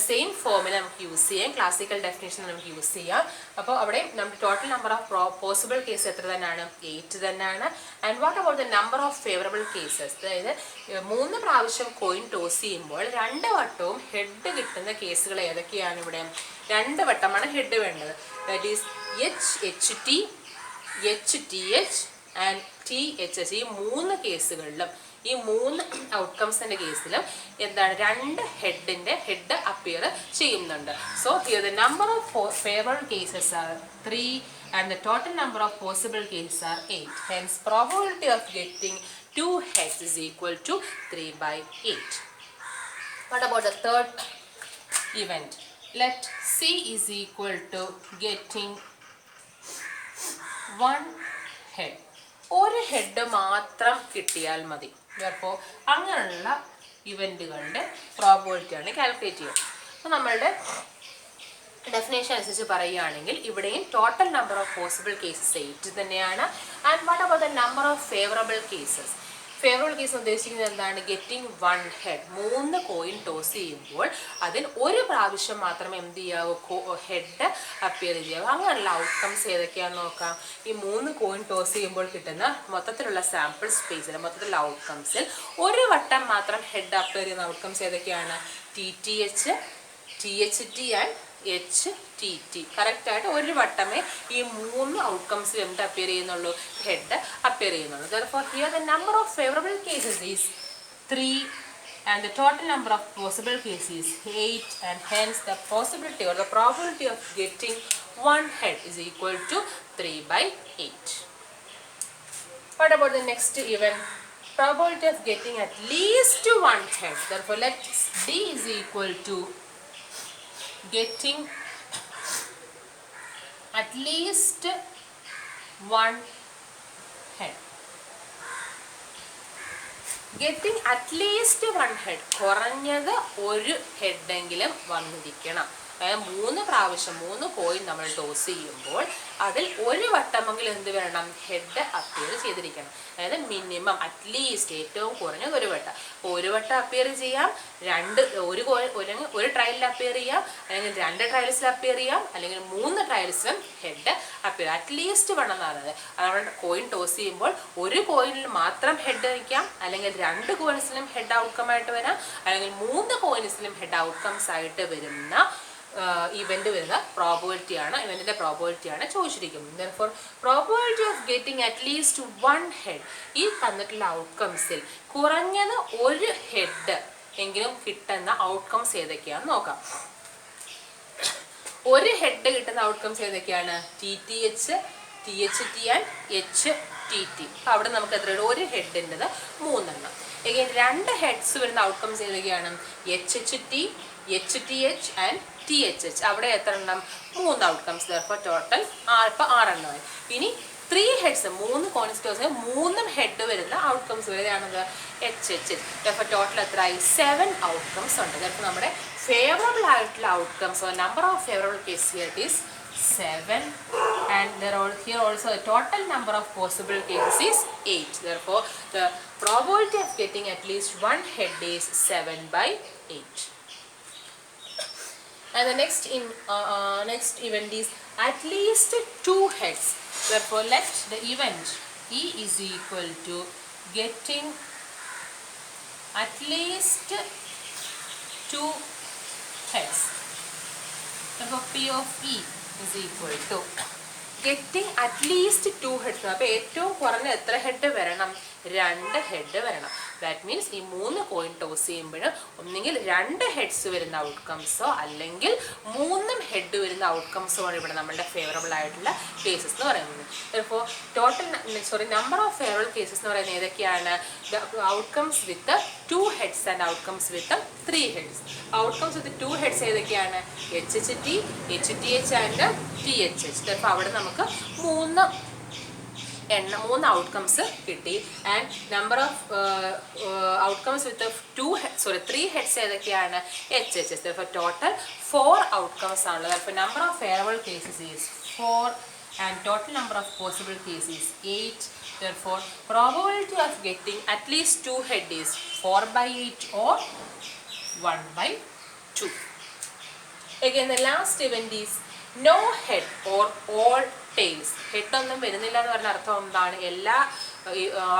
Speaker 1: സെയിം ഫോമിൽ നമുക്ക് യൂസ് ചെയ്യാം, ക്ലാസിക്കൽ ഡെഫിനേഷൻ നമുക്ക് യൂസ് ചെയ്യാം. അപ്പോൾ അവിടെ നമ്മുടെ total number of possible case എത്ര തന്നെയാണ്? 8 തന്നെയാണ്. And what about the number of favourable cases? അതായത് 3 പ്രാവശ്യം കോയിൻ ടോസ് ചെയ്യുമ്പോൾ 2 വട്ടവും ഹെഡ് കിട്ടുന്ന കേസുകൾ ഏതൊക്കെയാണ്? ഇവിടെ 2 വട്ടമാണ് ഹെഡ് വേണ്ടത്. That is HHT, HTH and THH. ഈ 3 കേസുകളിലും, ഈ 3 ഔട്ട്കംസിൻ്റെ കേസിലും എന്താണ്? 2 ഹെഡ് അപ്പിയർ ചെയ്യുന്നുണ്ട്. So here the number of favourable cases R 3 and the total number of possible cases are 8. Hence probability of getting 2 heads is equal to 3/8. What about the third event? Let C is equal to getting 1 head. ഒരു ഹെഡ് മാത്രം കിട്ടിയാൽ മതി. അപ്പോൾ അങ്ങനെയുള്ള ഇവൻറ്റുകളുടെ പ്രോബിലിറ്റിയാണ് കാൽക്കുലേറ്റ് ചെയ്യുക. അപ്പോൾ നമ്മളുടെ ഡെഫിനേഷൻ അനുസരിച്ച് പറയുകയാണെങ്കിൽ ഇവിടെയും total number of possible cases 8 തന്നെയാണ്. And what about the number of favourable cases? Favourable case ഉദ്ദേശിക്കുന്നത് എന്താണ്? Getting 1 head. 3 കോയിൻ ടോസ് ചെയ്യുമ്പോൾ അതിൽ ഒരു പ്രാവശ്യം മാത്രമേ എന്ത് ചെയ്യാവൂ? ഹെഡ് അപ്പിയർ ചെയ്യാവൂ. അങ്ങനെയുള്ള ഔട്ട്കംസ് ഏതൊക്കെയാണെന്ന് നോക്കാം. ഈ 3 കോയിൻ ടോസ് ചെയ്യുമ്പോൾ കിട്ടുന്ന മൊത്തത്തിലുള്ള സാമ്പിൾ സ്പേസിൽ, മൊത്തത്തിലുള്ള ഔട്ട്കംസിൽ ഒരു വട്ടം മാത്രം ഹെഡ് അപ്പിയർ ചെയ്യുന്ന ഔട്ട്കംസ് ഏതൊക്കെയാണ്? TTH, THT and HTT. കറക്റ്റായിട്ട് ഒരു വട്ടമേ ഈ 3 ഔട്ട്കംസിൽ എന്ത് അപ്പിയർ ചെയ്യുന്നുള്ളൂ? ഹെഡ് അപ്പിയർ ചെയ്യുന്നുള്ളൂ. Therefore here the number of favorable cases is 3 and the total number of possible cases is 8 and hence the possibility or the probability of getting 1 head is equal to 3/8. What about the next event? Probability of getting at least 1 head. Therefore let D is equal to getting at least 1 head. Getting at least 1 head, കുറഞ്ഞത് ഒരു ഹെഡെങ്കിലും വന്നിരിക്കണം. അതായത് 3 പ്രാവശ്യം 3 കോയിൻ നമ്മൾ ടോസ് ചെയ്യുമ്പോൾ അതിൽ ഒരു വട്ടമെങ്കിലും എന്ത് വേണം? ഹെഡ് അപ്പിയർ ചെയ്തിരിക്കണം. അതായത് മിനിമം അറ്റ്ലീസ്റ്റ് ഏറ്റവും കുറഞ്ഞത് ഒരു വട്ടം. ഒരു വട്ടം അപ്പിയർ ചെയ്യാം, ഒരു ട്രയലിൽ അപ്പിയർ ചെയ്യാം, അല്ലെങ്കിൽ 2 ട്രയൽസിൽ അപ്പിയർ ചെയ്യാം, അല്ലെങ്കിൽ 3 ട്രയൽസിലും ഹെഡ് അപ്പിയർ അറ്റ്ലീസ്റ്റ് വേണം എന്നാണ്. നമ്മുടെ കോയിൻ ടോസ് ചെയ്യുമ്പോൾ ഒരു കോയിനിൽ മാത്രം ഹെഡ് വയ്ക്കാം, അല്ലെങ്കിൽ 2 കോയിൻസിലും ഹെഡ് ഔട്ട്കം ആയിട്ട് വരാം, അല്ലെങ്കിൽ 3 കോയിൻസിലും ഹെഡ് ഔട്ട്കംസ് ആയിട്ട് വരുന്ന ഇവന്റ് വരുന്ന പ്രോബിലിറ്റിയാണ്, ഇവന്റിന്റെ പ്രോബിലിറ്റിയാണ് ചോദിച്ചിരിക്കുന്നത്. Therefore probability of getting at least 1 head, ഈ തന്നിട്ടുള്ള ഔട്ട്കംസിൽ കുറഞ്ഞത് ഒരു ഹെഡ് എങ്കിലും കിട്ടുന്ന ഔട്ട്കംസ് ഏതൊക്കെയാണെന്ന് നോക്കാം. ഒരു ഹെഡ് കിട്ടുന്ന ഔട്ട്കംസ് ഏതൊക്കെയാണ്? TTH, THT and HTT. അപ്പോൾ അവിടെ നമുക്ക് എത്രയാണ്? ഒരു ഹെഡിൻ്റെത് 3 എണ്ണം. എഗെയിൻ 2 ഹെഡ്സ് വരുന്ന ഔട്ട്കംസ് ഏതൊക്കെയാണ്? HHT, HTH and THH. അവിടെ എത്ര എണ്ണം? 3 ഔട്ട്കംസ്. Therefore total 6 എണ്ണമായി. ഇനി 3 ഹെഡ്സ്, 3 കോൺസ്റ്റേഴ്സ് 3 ഹെഡ് വരുന്ന ഔട്ട്കംസ് വരെയാണത് HH. Therefore ടോട്ടൽ എത്രയായി? 7 ഔട്ട്കംസ് ഉണ്ട്. Therefore നമ്മുടെ ഫേവറബിൾ ആയിട്ടുള്ള outcomes, number of favourable case it is 7 and here also the total number of possible cases is 8. Therefore the probability of getting at least 1 head is 7/8. And the next event is at least 2 heads. Therefore let the event E is equal to getting at least 2 heads. Therefore P of E is equal to getting at least 2 heads. അപ്പോൾ ഏറ്റവും കുറഞ്ഞ എത്ര ഹെഡ് വരണം? 2 ഹെഡ് വരണം. ദാറ്റ് മീൻസ് ഈ 3 കോയിൻ ടോസ് ചെയ്യുമ്പോൾ ഒന്നെങ്കിൽ 2 ഹെഡ്സ് വരുന്ന ഔട്ട്കംസോ അല്ലെങ്കിൽ 3 ഹെഡ് വരുന്ന ഔട്ട്കംസോ ആണ് ഇവിടെ നമ്മളുടെ ഫേവറബിൾ ആയിട്ടുള്ള കേസസ് എന്ന് പറയുന്നത്. ഇപ്പോൾ നമ്പർ ഓഫ് ഫേവറബിൾ കേസസ് എന്ന് പറയുന്നത് ഏതൊക്കെയാണ്? Outcomes with 2 heads and outcomes with 3 heads. Outcomes with 2 heads ഏതൊക്കെയാണ്? HHT, HTH and THH. അപ്പോൾ അവിടെ നമുക്ക് 3 മൂന്ന് ഔട്ട്കംസ് കിട്ടി. And number of outcomes with 3 heads ഏതൊക്കെയാണ്? HHS. അപ്പോൾ ടോട്ടൽ 4 ഔട്ട്കംസ് ആണുള്ളത്. അപ്പോൾ number of favourable cases is 4 and total number of possible cases is 8. Therefore, probability of getting at least 2 head is 4/8 or 1/2. Again, the last event is no head or all tails. Head ഒന്നും വരുന്നില്ല എന്ന് പറഞ്ഞ അർത്ഥം എന്താണ്? എല്ലാ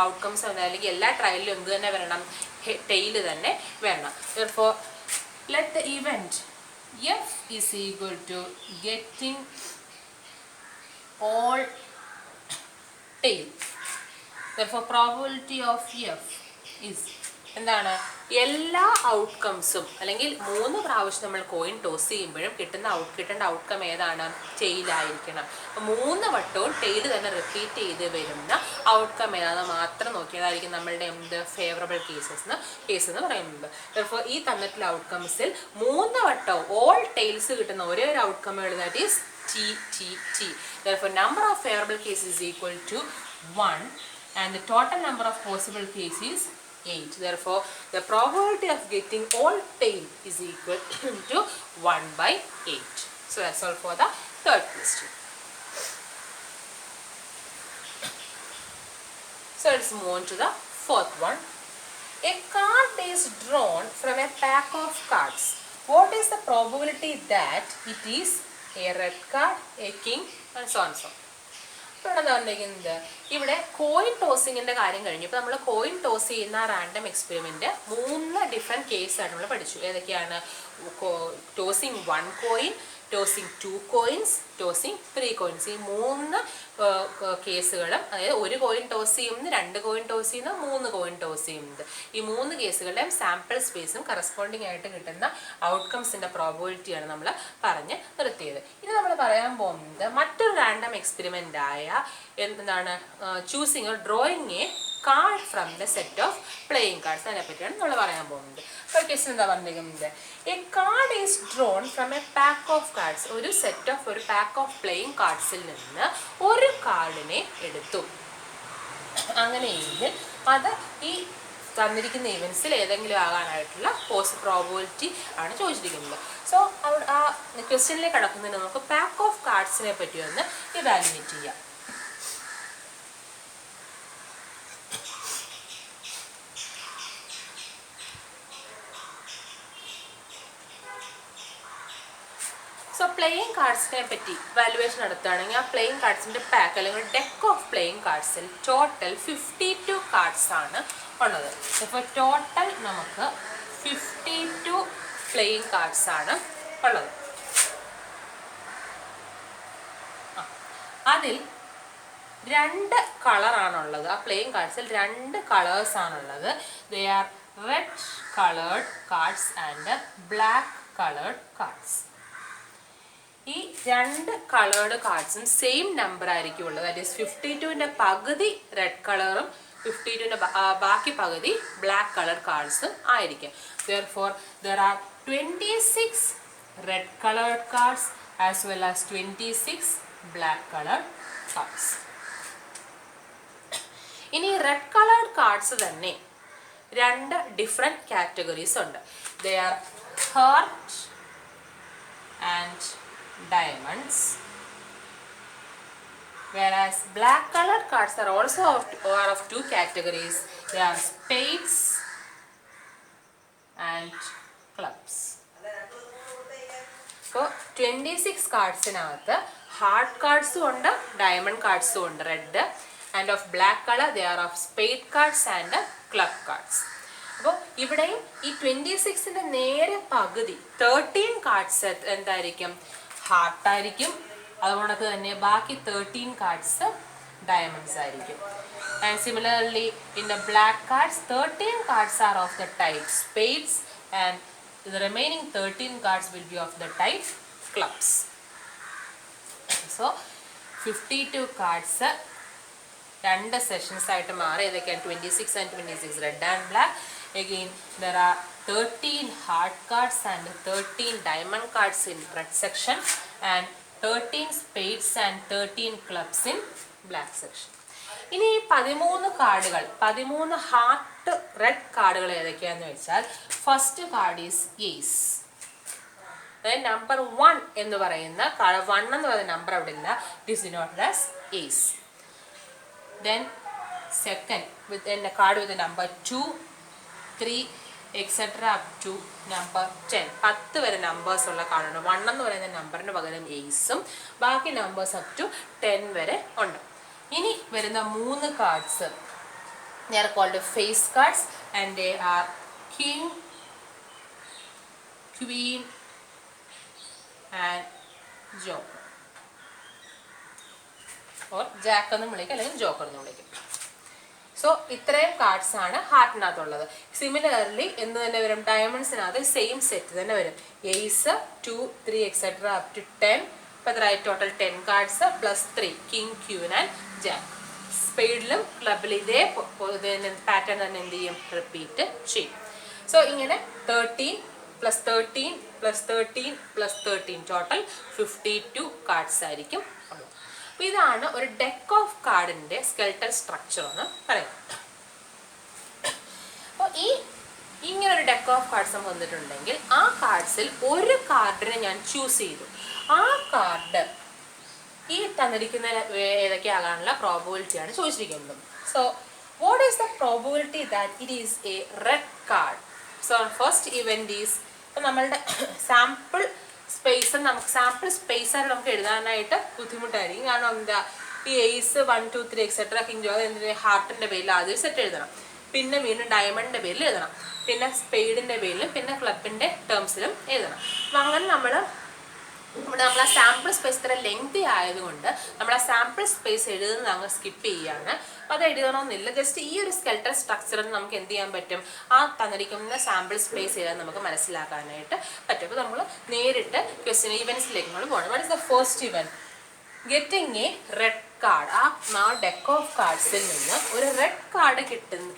Speaker 1: ഔട്ട്കംസ് അല്ലെങ്കിൽ എല്ലാ ട്രയലിലും എന്ത് തന്നെ വരണം? ടെയിൽ തന്നെ വരണം. Therefore, let the event F is equal to getting all tail. Therefore, probability of F is എന്താണ്? എല്ലാ ഔട്ട്കംസും അല്ലെങ്കിൽ 3 പ്രാവശ്യം നമ്മൾ കോയിൻ ടോസ് ചെയ്യുമ്പോഴും കിട്ടേണ്ട ഔട്ട്കം ഏതാണ്? ടെയിലായിരിക്കണം. 3 വട്ടവും ടെയിൽ തന്നെ റിപ്പീറ്റ് ചെയ്ത് വരുന്ന ഔട്ട്കം ഏതാണെന്ന് മാത്രം നോക്കിയതായിരിക്കും നമ്മളുടെ എന്ത് ഫേവറബിൾ കേസ് എന്ന് പറയുന്നത്. അപ്പോൾ ഈ തന്നിട്ടുള്ള ഔട്ട്കംസിൽ 3 വട്ടവും ഓൾ ടെയിൽസ് കിട്ടുന്ന ഒരേ ഒരു outcome that is T. Therefore, number of favorable cases is equal to 1 and the total number of possible cases is 8. Therefore, the probability of getting all tail is equal to 1/8. So that's all for the third question. So let's move on to the fourth one. A card is drawn from a pack of cards. What is the probability that it is a red card, a king and so on so. ഇപ്പോൾ എന്താ പറഞ്ഞിരിക്കുന്നത്? ഇവിടെ കോയിൻ ടോസിങ്ങിൻ്റെ കാര്യം കഴിഞ്ഞു. ഇപ്പോൾ നമ്മൾ കോയിൻ ടോസ് ചെയ്യുന്ന റാൻഡം എക്സ്പെരിമെൻറ്റ് 3 ഡിഫറെൻറ്റ് കേസാണ് നമ്മൾ പഠിച്ചു. ഏതൊക്കെയാണ്? Tossing 1 coin, tossing 2 coins, tossing 3 coins. ഈ 3 കേസുകളും, അതായത് 1 കോയിൻ ടോസ് ചെയ്യുന്നത്, 2 കോയിൻ ടോസ് ചെയ്യുന്നത്, 3 കോയിൻ ടോസ് ചെയ്യുന്നത്, ഈ 3 കേസുകളുടെയും സാമ്പിൾ സ്പേസും കറസ്പോണ്ടിങ് ആയിട്ട് കിട്ടുന്ന ഔട്ട്കംസിൻ്റെ പ്രോബബിലിറ്റിയാണ് നമ്മൾ പറഞ്ഞ് നിർത്തിയത്. ഇനി നമ്മൾ പറയാൻ പോകുന്നത് മറ്റൊരു റാൻഡം എക്സ്പെരിമെൻ്റ് ആയ എന്താണ് choosing or drawing a card from the set of playing cards. അതിനെ പറ്റിയാണ് നമ്മൾ പറയാൻ പോകുന്നത്. അപ്പോൾ ക്വസ്റ്റ്യൻ എന്താ പറഞ്ഞിരിക്കുന്നത്? A card is drawn from a pack of cards. ഒരു പാക്ക് ഓഫ് പ്ലേയിങ് കാർഡ്സിൽ നിന്ന് ഒരു കാർഡിനെ എടുത്തു. അങ്ങനെയെങ്കിൽ അത് ഈ തന്നിരിക്കുന്ന ഇവൻസിൽ ഏതെങ്കിലും ആകാനായിട്ടുള്ള പ്രോബബിലിറ്റി ആണ് ചോദിച്ചിരിക്കുന്നത്. സോ ആ ക്വസ്റ്റ്യനിലേക്ക് കടക്കുന്നതിന് നമുക്ക് പാക്ക് ഓഫ് കാർഡ്സിനെ പറ്റി ഒന്ന് ഇവാലുവേറ്റ് ചെയ്യാം. സോ പ്ലേയിങ് കാർഡ്സിനെ പറ്റി വാലുവേഷൻ നടത്തുകയാണെങ്കിൽ ആ പ്ലേയിങ് കാർഡ്സിൻ്റെ പാക്ക് അല്ലെങ്കിൽ ഡെക്ക് ഓഫ് പ്ലേയിങ് കാർഡ്സിൽ ടോട്ടൽ 52 കാർഡ്സ് ആണ് ഉള്ളത്. ഇപ്പോൾ ടോട്ടൽ നമുക്ക് 52 പ്ലേയിങ് കാർഡ്സ് ആണ് ഉള്ളത്. അതിൽ 2 കളറാണുള്ളത്. ആ പ്ലേയിങ് കാർഡ്സിൽ 2 കളേഴ്സ് ആണുള്ളത്. They are red coloured cards and black coloured cards. ഈ 2 കളേർഡ് കാർഡ്സും സെയിം നമ്പർ ആയിരിക്കും ഉള്ളത്. ദാറ്റ് ഈസ് 52ൻ്റെ പകുതി റെഡ് കളറും 52ൻ്റെ ബാക്കി പകുതി ബ്ലാക്ക് കളർ കാർഡ്സും ആയിരിക്കും. Therefore, there are 26 red colored cards as well as 26 black colored cards. ഇനി റെഡ് കളേർഡ് കാർഡ്സ് തന്നെ 2 ഡിഫറെൻറ്റ് കാറ്റഗറീസ് ഉണ്ട്. They are heart and diamonds, whereas black colored cards are also of 2 categories. They are spades and clubs. So 26 കാർഡ്സിനകത്ത് heart കാർഡ്സും ഉണ്ട്, ഡയമണ്ട് കാർഡ്സും ഉണ്ട് red. And of black colour they are of spade cards and club cards. അപ്പോൾ ഇവിടെയും ഈ 26ൻ്റെ നേരെ പകുതി 13 കാർഡ്സ് എന്തായിരിക്കും? ഹാർട്ടായിരിക്കും. അതുകൊണ്ട് തന്നെ ബാക്കി 13 കാർഡ്സ് ഡയമണ്ട്സ് ആയിരിക്കും. And similarly in the black cards 13 cards R of the type spades and the remaining 13 cards will be of the type clubs. So 52 cards 2 sessions ആയിട്ട് മാറി. ഏതൊക്കെയാണ്? 26 and 26 red and black. Again there are 13 heart cards and 13 diamond cards in red section and 13 spades and 13 clubs in black section. ഇനി ഈ 13 കാർഡുകൾ, 13 ഹാർട്ട് റെഡ് കാർഡുകൾ ഏതൊക്കെയാന്ന് വെച്ചാൽ, ഫസ്റ്റ് കാർഡ് ഈസ് ഏസ്. അതായത് നമ്പർ 1 എന്ന് പറയുന്ന കാർഡ്, 1 എന്ന് പറയുന്ന നമ്പർ അവിടെ ഇല്ല, it is denoted as ace. Then second with card with number 2, 3 etcetera up to number 10. 10 വരെ നമ്പേഴ്സ് ഉള്ള കാർഡുണ്ട്. 1 എന്ന് പറയുന്ന നമ്പറിന് പകരം ഏസും ബാക്കി നമ്പേഴ്സ് അപ് ടു 10 വരെ ഉണ്ട്. ഇനി വരുന്ന 3 cards they are called face cards and they are king, queen and joker or jack എന്നും വിളിക്കും അല്ലെങ്കിൽ ജോക്കർ എന്നും വിളിക്കും. സോ ഇത്രയും കാർഡ്സ് ആണ് ഹാർട്ടിനകത്തുള്ളത്. സിമിലർലി എന്ത് തന്നെ വരും, ഡയമണ്ട്സിനകത്ത് സെയിം സെറ്റ് തന്നെ വരും. Ace 2, 3 etcetera up to 10. അപ്പോൾ എത്ര total 10 cards plus 3 king, queen and jack. സ്പെയ്ഡിലും ക്ലബിലും ഇതേ പാറ്റേൺ തന്നെ എന്ത് ചെയ്യും, റിപ്പീറ്റ് ചെയ്യും. സോ ഇങ്ങനെ 13 + 13 + 13 + 13 ടോട്ടൽ 52 കാർഡ്സ് ആയിരിക്കും ഉള്ളത്. അപ്പോൾ ഇതാണ് ഒരു ഡെക്ക് ഓഫ് കാർഡിൻ്റെ സ്കെൽട്ടൽ സ്ട്രക്ചർ എന്ന് പറയുന്നത്. അപ്പോൾ ഇങ്ങനൊരു ഡെക്ക് ഓഫ് കാർഡ്സ് വന്നിട്ടുണ്ടെങ്കിൽ ആ കാർഡ്സിൽ ഒരു കാർഡിനെ ഞാൻ ചൂസ് ചെയ്തു. ആ കാർഡ് ഈ തന്നിരിക്കുന്ന ഏതൊക്കെയാകാനുള്ള പ്രോബബിലിറ്റിയാണ് ചോദിച്ചിരിക്കുന്നത്. So what is the probability that it is A red card? So first event is, ഇപ്പം നമ്മളുടെ സാമ്പിൾ സ്പേസ്, നമുക്ക് സാമ്പിൾ സ്പേസായിട്ട് നമുക്ക് എഴുതാനായിട്ട് ബുദ്ധിമുട്ടായിരിക്കും. കാരണം എന്താ, ഈ ഏസ് 1, 2, 3 എക്സെട്ര കിങ് ജോ എന്തിൻ്റെ ഹാർട്ടിൻ്റെ പേരിൽ ആദ്യം സെറ്റ് എഴുതണം, പിന്നെ വീണ്ടും ഡയമണ്ടിൻ്റെ പേരിൽ എഴുതണം, പിന്നെ സ്പെയ്ഡിൻ്റെ പേരിലും പിന്നെ ക്ലബിൻ്റെ ടേംസിലും എഴുതണം. അപ്പം അങ്ങനെ നമ്മൾ ആ സാമ്പിൾ സ്പേസ് ഇത്ര ലെങ്തി ആയതുകൊണ്ട് നമ്മൾ ആ സാമ്പിൾ സ്പേസ് എഴുതുന്നത് അങ്ങ് സ്കിപ്പ് ചെയ്യുകയാണ്. അപ്പോൾ അത് എഴുതണമെന്നില്ല. ജസ്റ്റ് ഈ ഒരു സ്കെൽട്ടൽ സ്ട്രക്ചറിൽ നമുക്ക് എന്ത് ചെയ്യാൻ പറ്റും, ആ തന്നിരിക്കുന്ന സാമ്പിൾ സ്പേസ് എഴുതാൻ നമുക്ക് മനസ്സിലാക്കാനായിട്ട് പറ്റും. അപ്പോൾ നമ്മൾ നേരിട്ട് ക്വസ്റ്റ്യൻ ഇവൻസിലേക്ക് നമ്മൾ പോകണം. What is the first event? Getting a red card. ആ ഡെക്ക് ഓഫ് കാർഡ്സിൽ നിന്ന് ഒരു റെഡ് കാർഡ്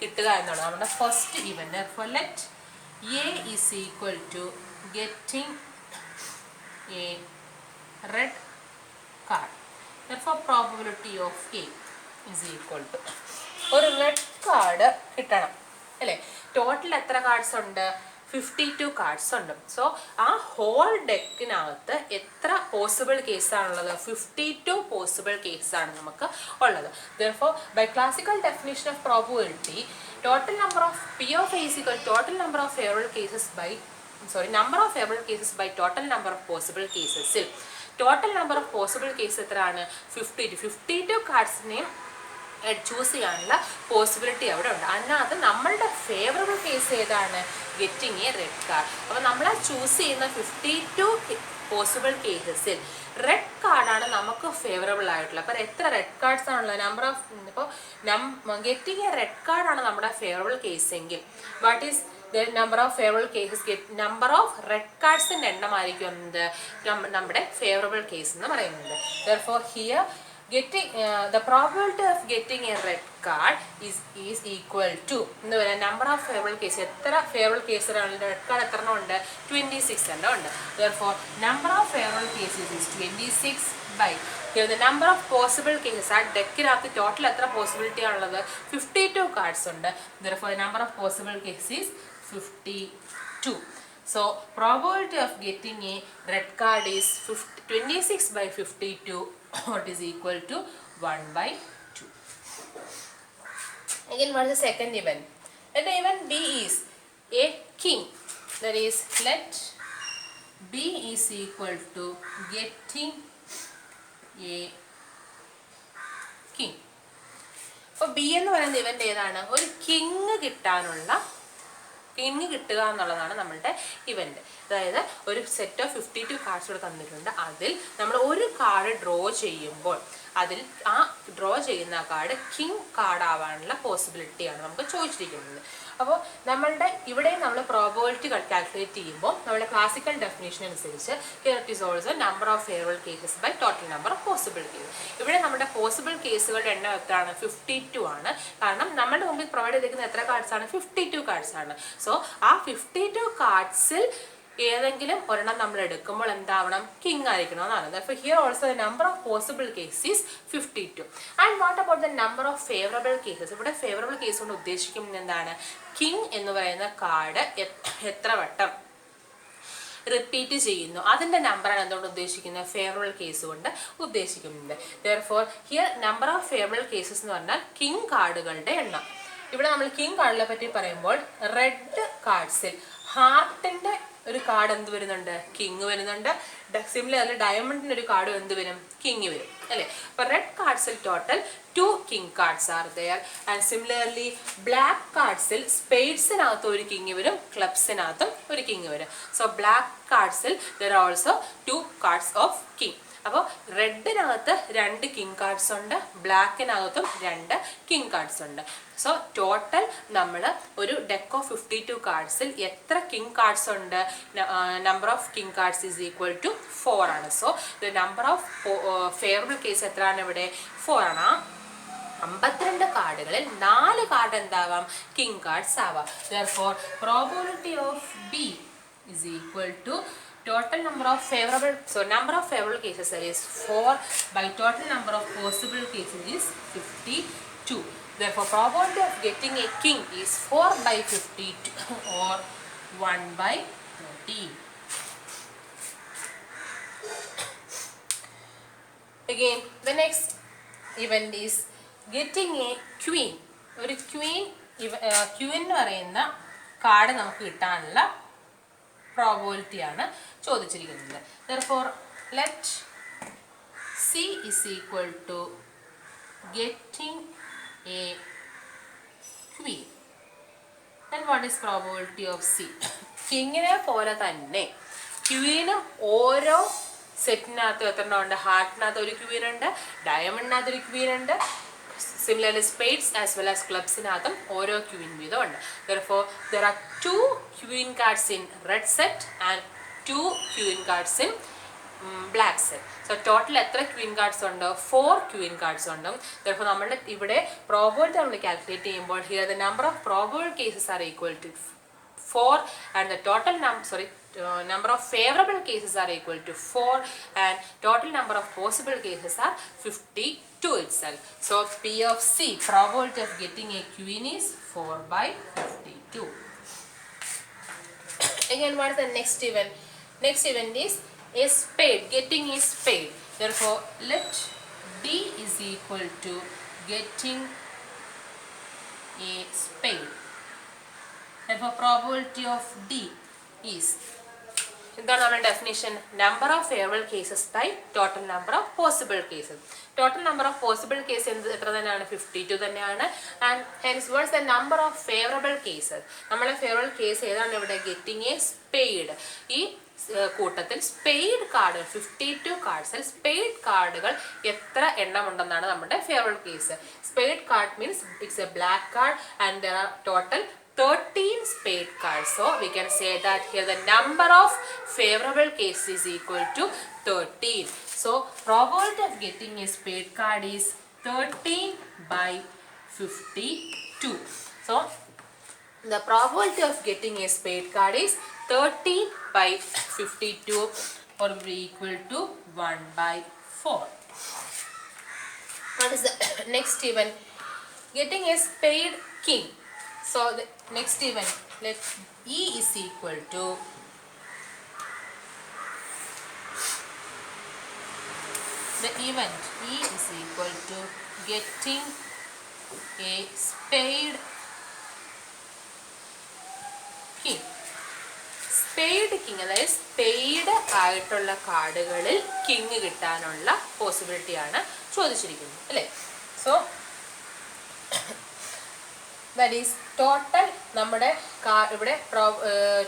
Speaker 1: കിട്ടുക എന്നാണ് നമ്മുടെ first event. For let A is equal to getting a red card. Therefore probability of A is equal to, ഒരു റെഡ് കാർഡ് കിട്ടണം അല്ലേ. ടോട്ടൽ എത്ര കാർഡ്സ് ഉണ്ട്? 52 കാർഡ്സ് ഉണ്ട്. സോ ആ ഹോൾ ഡെക്കിനകത്ത് എത്ര പോസിബിൾ കേസാണുള്ളത്? 52 പോസിബിൾ കേസാണ് നമുക്ക് ഉള്ളത്. Therefore by classical definition of probability, total number of P of A is equal to total number of favorable cases by number of favorable cases by total number of possible cases. Total number of possible cases എത്രയാണ്? 52. 52 കാർഡ്സിനെയും ചൂസ് ചെയ്യാനുള്ള പോസിബിലിറ്റി അവിടെ ഉണ്ട്. അതിനകത്ത് നമ്മളുടെ ഫേവറബിൾ കേസ് ഏതാണ്? Getting a red card. അപ്പോൾ നമ്മൾ ചൂസ് ചെയ്യുന്ന 52 പോസിബിൾ കേസസിൽ റെഡ് കാർഡാണ് നമുക്ക് ഫേവറബിൾ ആയിട്ടുള്ളത്. അപ്പോൾ എത്ര റെഡ് കാർഡ്സ് ആണുള്ളത്? നമ്പർ ഓഫ്, ഇപ്പോൾ ഗെറ്റിംഗ് എ റെഡ് കാർഡാണ് നമ്മുടെ ഫേവറബിൾ കേസെങ്കിൽ what is the number of favorable cases, number of red cards in എണ്ണമായിരിക്കും നമ്മുടെ favorable case എന്ന് പറയുന്നത്. Therefore here getting the probability of getting a red card is equal to എന്ന് പറയുന്നത് number of favorable cases. എത്ര favorable cases ആണ്? റെഡ് കാർഡ് എത്ര ഉണ്ട്? 26 എണ്ണം ഉണ്ട്. Therefore number of favorable cases is 26 by here the number of possible cases. ആ ഡെക്കിനകത്ത് ടോട്ടൽ എത്ര പോസിബിലിറ്റി ആണുള്ളത്? 52 കാർഡ്സ് ഉണ്ട്. Therefore the number of possible cases 52. So probability of getting a red card is 26 by 52, what is equal to 1/2. Again, what is the second event? Let the event B is a king. That is, let B is equal to getting a king. അപ്പോൾ B എന്ന് പറയുന്ന ഇവന്റ് ഏതാണ്? ഒരു കിങ് കിട്ടുക എന്നുള്ളതാണ് നമ്മളുടെ ഇവന്റ്. അതായത് ഒരു സെറ്റ് ഓഫ് 52 കാർഡ്സ് ഇവിടെ തന്നിട്ടുണ്ട്. അതിൽ നമ്മൾ ഒരു കാർഡ് ഡ്രോ ചെയ്യുമ്പോൾ അതിൽ ആ ഡ്രോ ചെയ്യുന്ന കാർഡ് കിങ് കാർഡ് ആവാനുള്ള പോസിബിലിറ്റിയാണ് നമുക്ക് ചോദിച്ചിരിക്കുന്നത്. അപ്പോൾ നമ്മളുടെ ഇവിടെ നമ്മൾ പ്രോബബിലിറ്റി കാൽക്കുലേറ്റ് ചെയ്യുമ്പോൾ നമ്മുടെ ക്ലാസിക്കൽ ഡെഫിനേഷൻ അനുസരിച്ച് here it is also number of favourable cases by total number of possible cases. ഇവിടെ നമ്മുടെ പോസിബിൾ കേസുകളുടെ എണ്ണം എത്രയാണ്? 52 ആണ്. കാരണം നമ്മുടെ മുമ്പിൽ പ്രൊവൈഡ് ചെയ്തിരിക്കുന്ന എത്ര കാർഡ്സ് ആണ്? 52 കാർഡ്സ് ആണ്. സോ ആ 52 കാർഡ്സിൽ ഏതെങ്കിലും ഒരെണ്ണം നമ്മൾ എടുക്കുമ്പോൾ എന്താവണം? കിങ് ആയിരിക്കണം എന്നാണ്. Therefore here also the number of possible cases is 52. And what about the number of favorable cases? ഇവിടെ ഫേവറബിൾ കേസ് കൊണ്ട് ഉദ്ദേശിക്കുന്നത് എന്താണ്? കിങ് എന്ന് പറയുന്ന കാർഡ് എത്ര വട്ടം റിപ്പീറ്റ് ചെയ്യുന്നു, അതിന്റെ നമ്പറാണ് എന്തുകൊണ്ട് ഉദ്ദേശിക്കുന്നത്? ഫേവറബിൾ കേസ് കൊണ്ട് ഉദ്ദേശിക്കുന്നത്. Therefore here number of favorable cases എന്ന് പറഞ്ഞാൽ കിങ് കാർഡുകളുടെ എണ്ണം. ഇവിടെ നമ്മൾ കിങ് കാർഡിനെ പറ്റി പറയുമ്പോൾ റെഡ് കാർഡ്സിൽ ഹാർട്ടിന്റെ ഒരു കാർഡ് എന്ത് വരുന്നുണ്ട്? കിങ് വരുന്നുണ്ട്. സിമിലർലി ഡയമണ്ടിന്റെ ഒരു കാർഡ് എന്ത് വരും? കിങ് വരും അല്ലേ? അപ്പൊ റെഡ് കാർഡ്സിൽ total 2 king cards are there. And similarly black കാർഡ്സിൽ സ്പേഡ്സിനകത്ത് ഒരു കിങ് വരും, ക്ലബ്സിനകത്തും ഒരു കിങ് വരും. സോ ബ്ലാക്ക് കാർഡ്സിൽ there are also 2 cards of king. അപ്പോൾ റെഡിനകത്ത് 2 കിങ് കാർഡ്സ് ഉണ്ട്, ബ്ലാക്കിനകത്തും 2 കിങ് കാർഡ്സ് ഉണ്ട്. സോ ടോട്ടൽ നമ്മൾ ഒരു ഡെക്ക് ഓഫ് 52 കാർഡ്സിൽ എത്ര കിങ് കാർഡ്സ് ഉണ്ട്? Number of king cards is equal to 4 ആണ്. So the number of favourable case എത്രയാണ് ഇവിടെ? 4 ആണ്. 52 കാർഡുകളിൽ 4 കാർഡ് എന്താവാം? കിങ് കാർഡ്സ് ആവാം. Therefore probability of B is equal to total number of favorable, so number of favorable cases is 4 by total number of possible cases is 52. Therefore probability of getting a king is 4 by 52 or 1 by 13. Again the next event is getting a queen. ഒരു ക്വീൻ എന്ന് പറയുന്ന കാർഡ് നമുക്ക് കിട്ടാനുള്ള പ്രോബബിലിറ്റി ആണ് ചോദിച്ചിരിക്കുന്നത്. Therefore let C is equal to getting a queen. Then what is probability of C? കിങ്ങിനെ പോലെ തന്നെ ക്വീനും ഓരോ സെറ്റിനകത്തും എത്ര ഉണ്ട്? ഹാർട്ടിനകത്ത് ഒരു ക്വീൻ ഉണ്ട്, ഡയമണ്ടിനകത്ത് ഒരു ക്വീൻ ഉണ്ട്, similarly spades as well as ക്ലബ്സിനകത്തും ഓരോ ക്വീൻ വീതം ഉണ്ട്. Therefore there are 2 queen cards in red set and 2 queen cards in black set. So total എത്ര ക്വീൻ കാർഡ്സ് ഉണ്ട്? 4 ക്വീൻ കാർഡ്സ് ഉണ്ട്. Therefore നമ്മൾ ഇവിടെ പ്രോബബിലിറ്റി നമ്മൾ കാൽക്കുലേറ്റ് ചെയ്യുമ്പോൾ here the number of probable cases are equal to 4 and the total number of favorable cases are equal to 4 and total number of possible cases are 52 itself. So P of C, probability of getting a queen is 4 by 52. Again what is the next event? Next event is a spade, getting a spade. Therefore let D is equal to getting a spade. Therefore probability of D is, എന്താണ് നമ്മുടെ definition? Number of favourable cases by total number of possible cases. Total number of possible case എത്ര തന്നെയാണ്? 52 തന്നെയാണ്. And hence what's the number of favourable cases? നമ്മളെ ഫേവറബിൾ കേസ് ഏതാണ് ഇവിടെ? Getting a spade. ഈ കൂട്ടത്തിൽ സ്പെയ്ഡ് കാർഡുകൾ 52 കാർഡ്സിൽ സ്പെയ്ഡ് കാർഡുകൾ എത്ര എണ്ണം ഉണ്ടെന്നാണ് നമ്മുടെ favourable case. Spade card means it's A black card and there are total 13 spade cards. So we can say that here the number of favorable cases is equal to 13. So probability of getting a spade card is 13 by 52. So the probability of getting a spade card is 13 by 52 or be equal to 1 by 4. What is the next event? Getting a spade king. So the next event, let E is equal to the event E is equal to getting a spade king. Spade king, അതായത് സ്പെയ്ഡ് ആയിട്ടുള്ള കാർഡുകളിൽ കിങ് കിട്ടാനുള്ള പോസിബിലിറ്റിയാണ് ചോദിച്ചിരിക്കുന്നത് അല്ലേ? സോ ദാറ്റ് ഈസ് ടോട്ടൽ നമ്മുടെ ഇവിടെ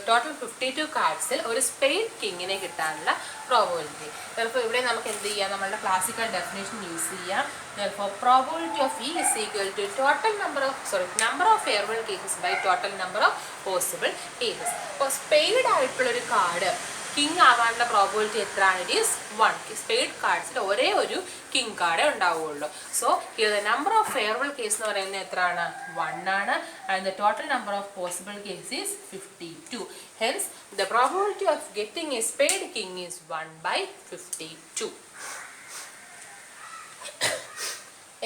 Speaker 1: ടോട്ടൽ 52 കാർഡ്സിൽ ഒരു സ്പെയ്ഡ് കിങ്ങിനെ കിട്ടാനുള്ള പ്രോബബിലിറ്റി. ചിലപ്പോൾ ഇവിടെ നമുക്ക് എന്ത് ചെയ്യാം? നമ്മളുടെ ക്ലാസിക്കൽ ഡെഫിനേഷൻ യൂസ് ചെയ്യാം. ചിലപ്പോൾ probability of E is equal to total number of favourable cases by total number of possible cases. അപ്പോൾ സ്പെയ്ഡ് ആയിട്ടുള്ളൊരു കാർഡ് കിങ് ആവാനുള്ള പ്രോബിലിറ്റി എത്രയാണ്? It is 1. സ്പേഡ് കാർഡ്സിൽ ഒരേ ഒരു കിങ് കാർഡേ ഉണ്ടാവുകയുള്ളൂ. So here the number of favourable case എന്ന് പറയുന്നത് എത്രയാണ്? 1 ആണ്. And the total number of possible case is 52. Hence the probability of getting a spade king is 1/52.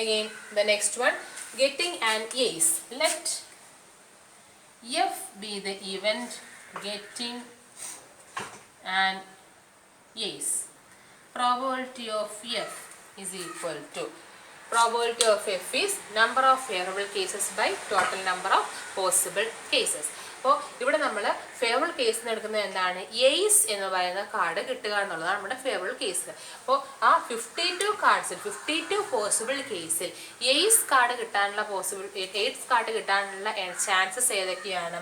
Speaker 1: Again, the next one, getting an ace. Let F be the event getting an ace. Probability of F is equal to, probability of F is number of favorable cases by total number of possible cases. അപ്പോൾ ഇവിടെ നമ്മൾ ഫേവറബിൾ കേസിന് എടുക്കുന്നത് എന്താണ്? എയ്സ് എന്ന് പറയുന്ന കാർഡ് കിട്ടുക എന്നുള്ളതാണ് നമ്മുടെ ഫേവറബിൾ കേസ്. അപ്പോൾ ആ 52 കാർഡ്സിൽ 52 പോസിബിൾ കേസിൽ എയ്സ് കാർഡ് കിട്ടാനുള്ള എയ്സ് കാർഡ് കിട്ടാനുള്ള ചാൻസസ് ഏതൊക്കെയാണ്?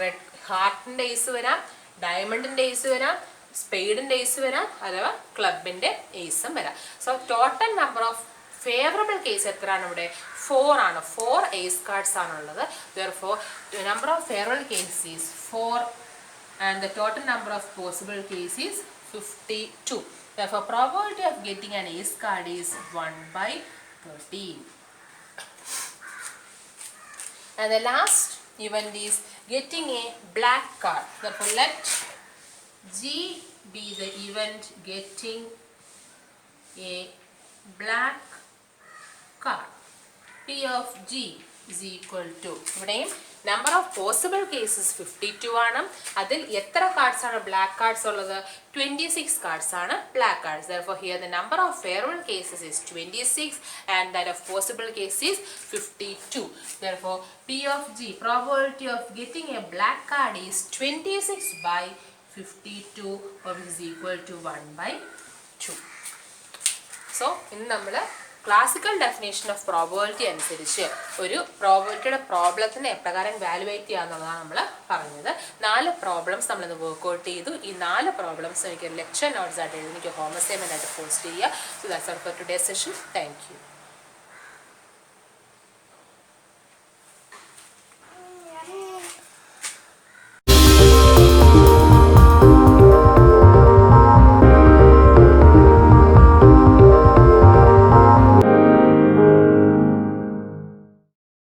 Speaker 1: റെഡ് ഹാർട്ടിൻ്റെ എയ്സ് വരാം, ഡയമണ്ടിൻ്റെ എയ്സ് വരാം, സ്പെയ്ഡിൻ്റെ എയ്സ് വരാം, അഥവാ ക്ലബിൻ്റെ എയ്സും വരാം. So total number of favourable case എത്രയാണ് ഇവിടെ? 4 ആണ്. 4 ace cards ആണുള്ളത്. Therefore, the number of favorable cases is 4 and the total number of possible cases is 52. Therefore, probability of getting an ace card is 1/13. And the last event is getting a black card. Therefore, let G be the event getting a black card. P of G is equal to, ഇവിടെയും number of possible cases 52 ആണ്. അതിൽ എത്ര കാർഡ്സ് ആണ് ബ്ലാക്ക് കാർഡ്സ് ഉള്ളത്? 26 കാർഡ്സ് ആണ് black cards. Therefore here the number of favorable cases is 26 and that of possible cases is 52. Therefore P of G, probability of getting a black card is 26/52 which is equal to 1/2. So ഇന്ന് നമ്മൾ ക്ലാസിക്കൽ ഡെഫിനേഷൻ ഓഫ് പ്രോബബിലിറ്റി അനുസരിച്ച് ഒരു പ്രോബബിലിറ്റിയുടെ പ്രോബ്ലത്തിനെ എപ്രകാരം വാലുവേറ്റ് ചെയ്യാന്നുള്ളതാണ് നമ്മൾ പറഞ്ഞത്. 4 പ്രോബ്ലംസ് നമ്മളിന്ന് വർക്ക്ഔട്ട് ചെയ്തു. ഈ 4 പ്രോബ്ലംസ് എനിക്ക് ലെക്ചർ നോട്ട്സ് ആയിട്ട് എഴുതി എനിക്ക് ഹോം അസൈൻമെന്റ് ആയിട്ട് പോസ്റ്റ് ചെയ്യുക. So that's all for today's session. Thank you.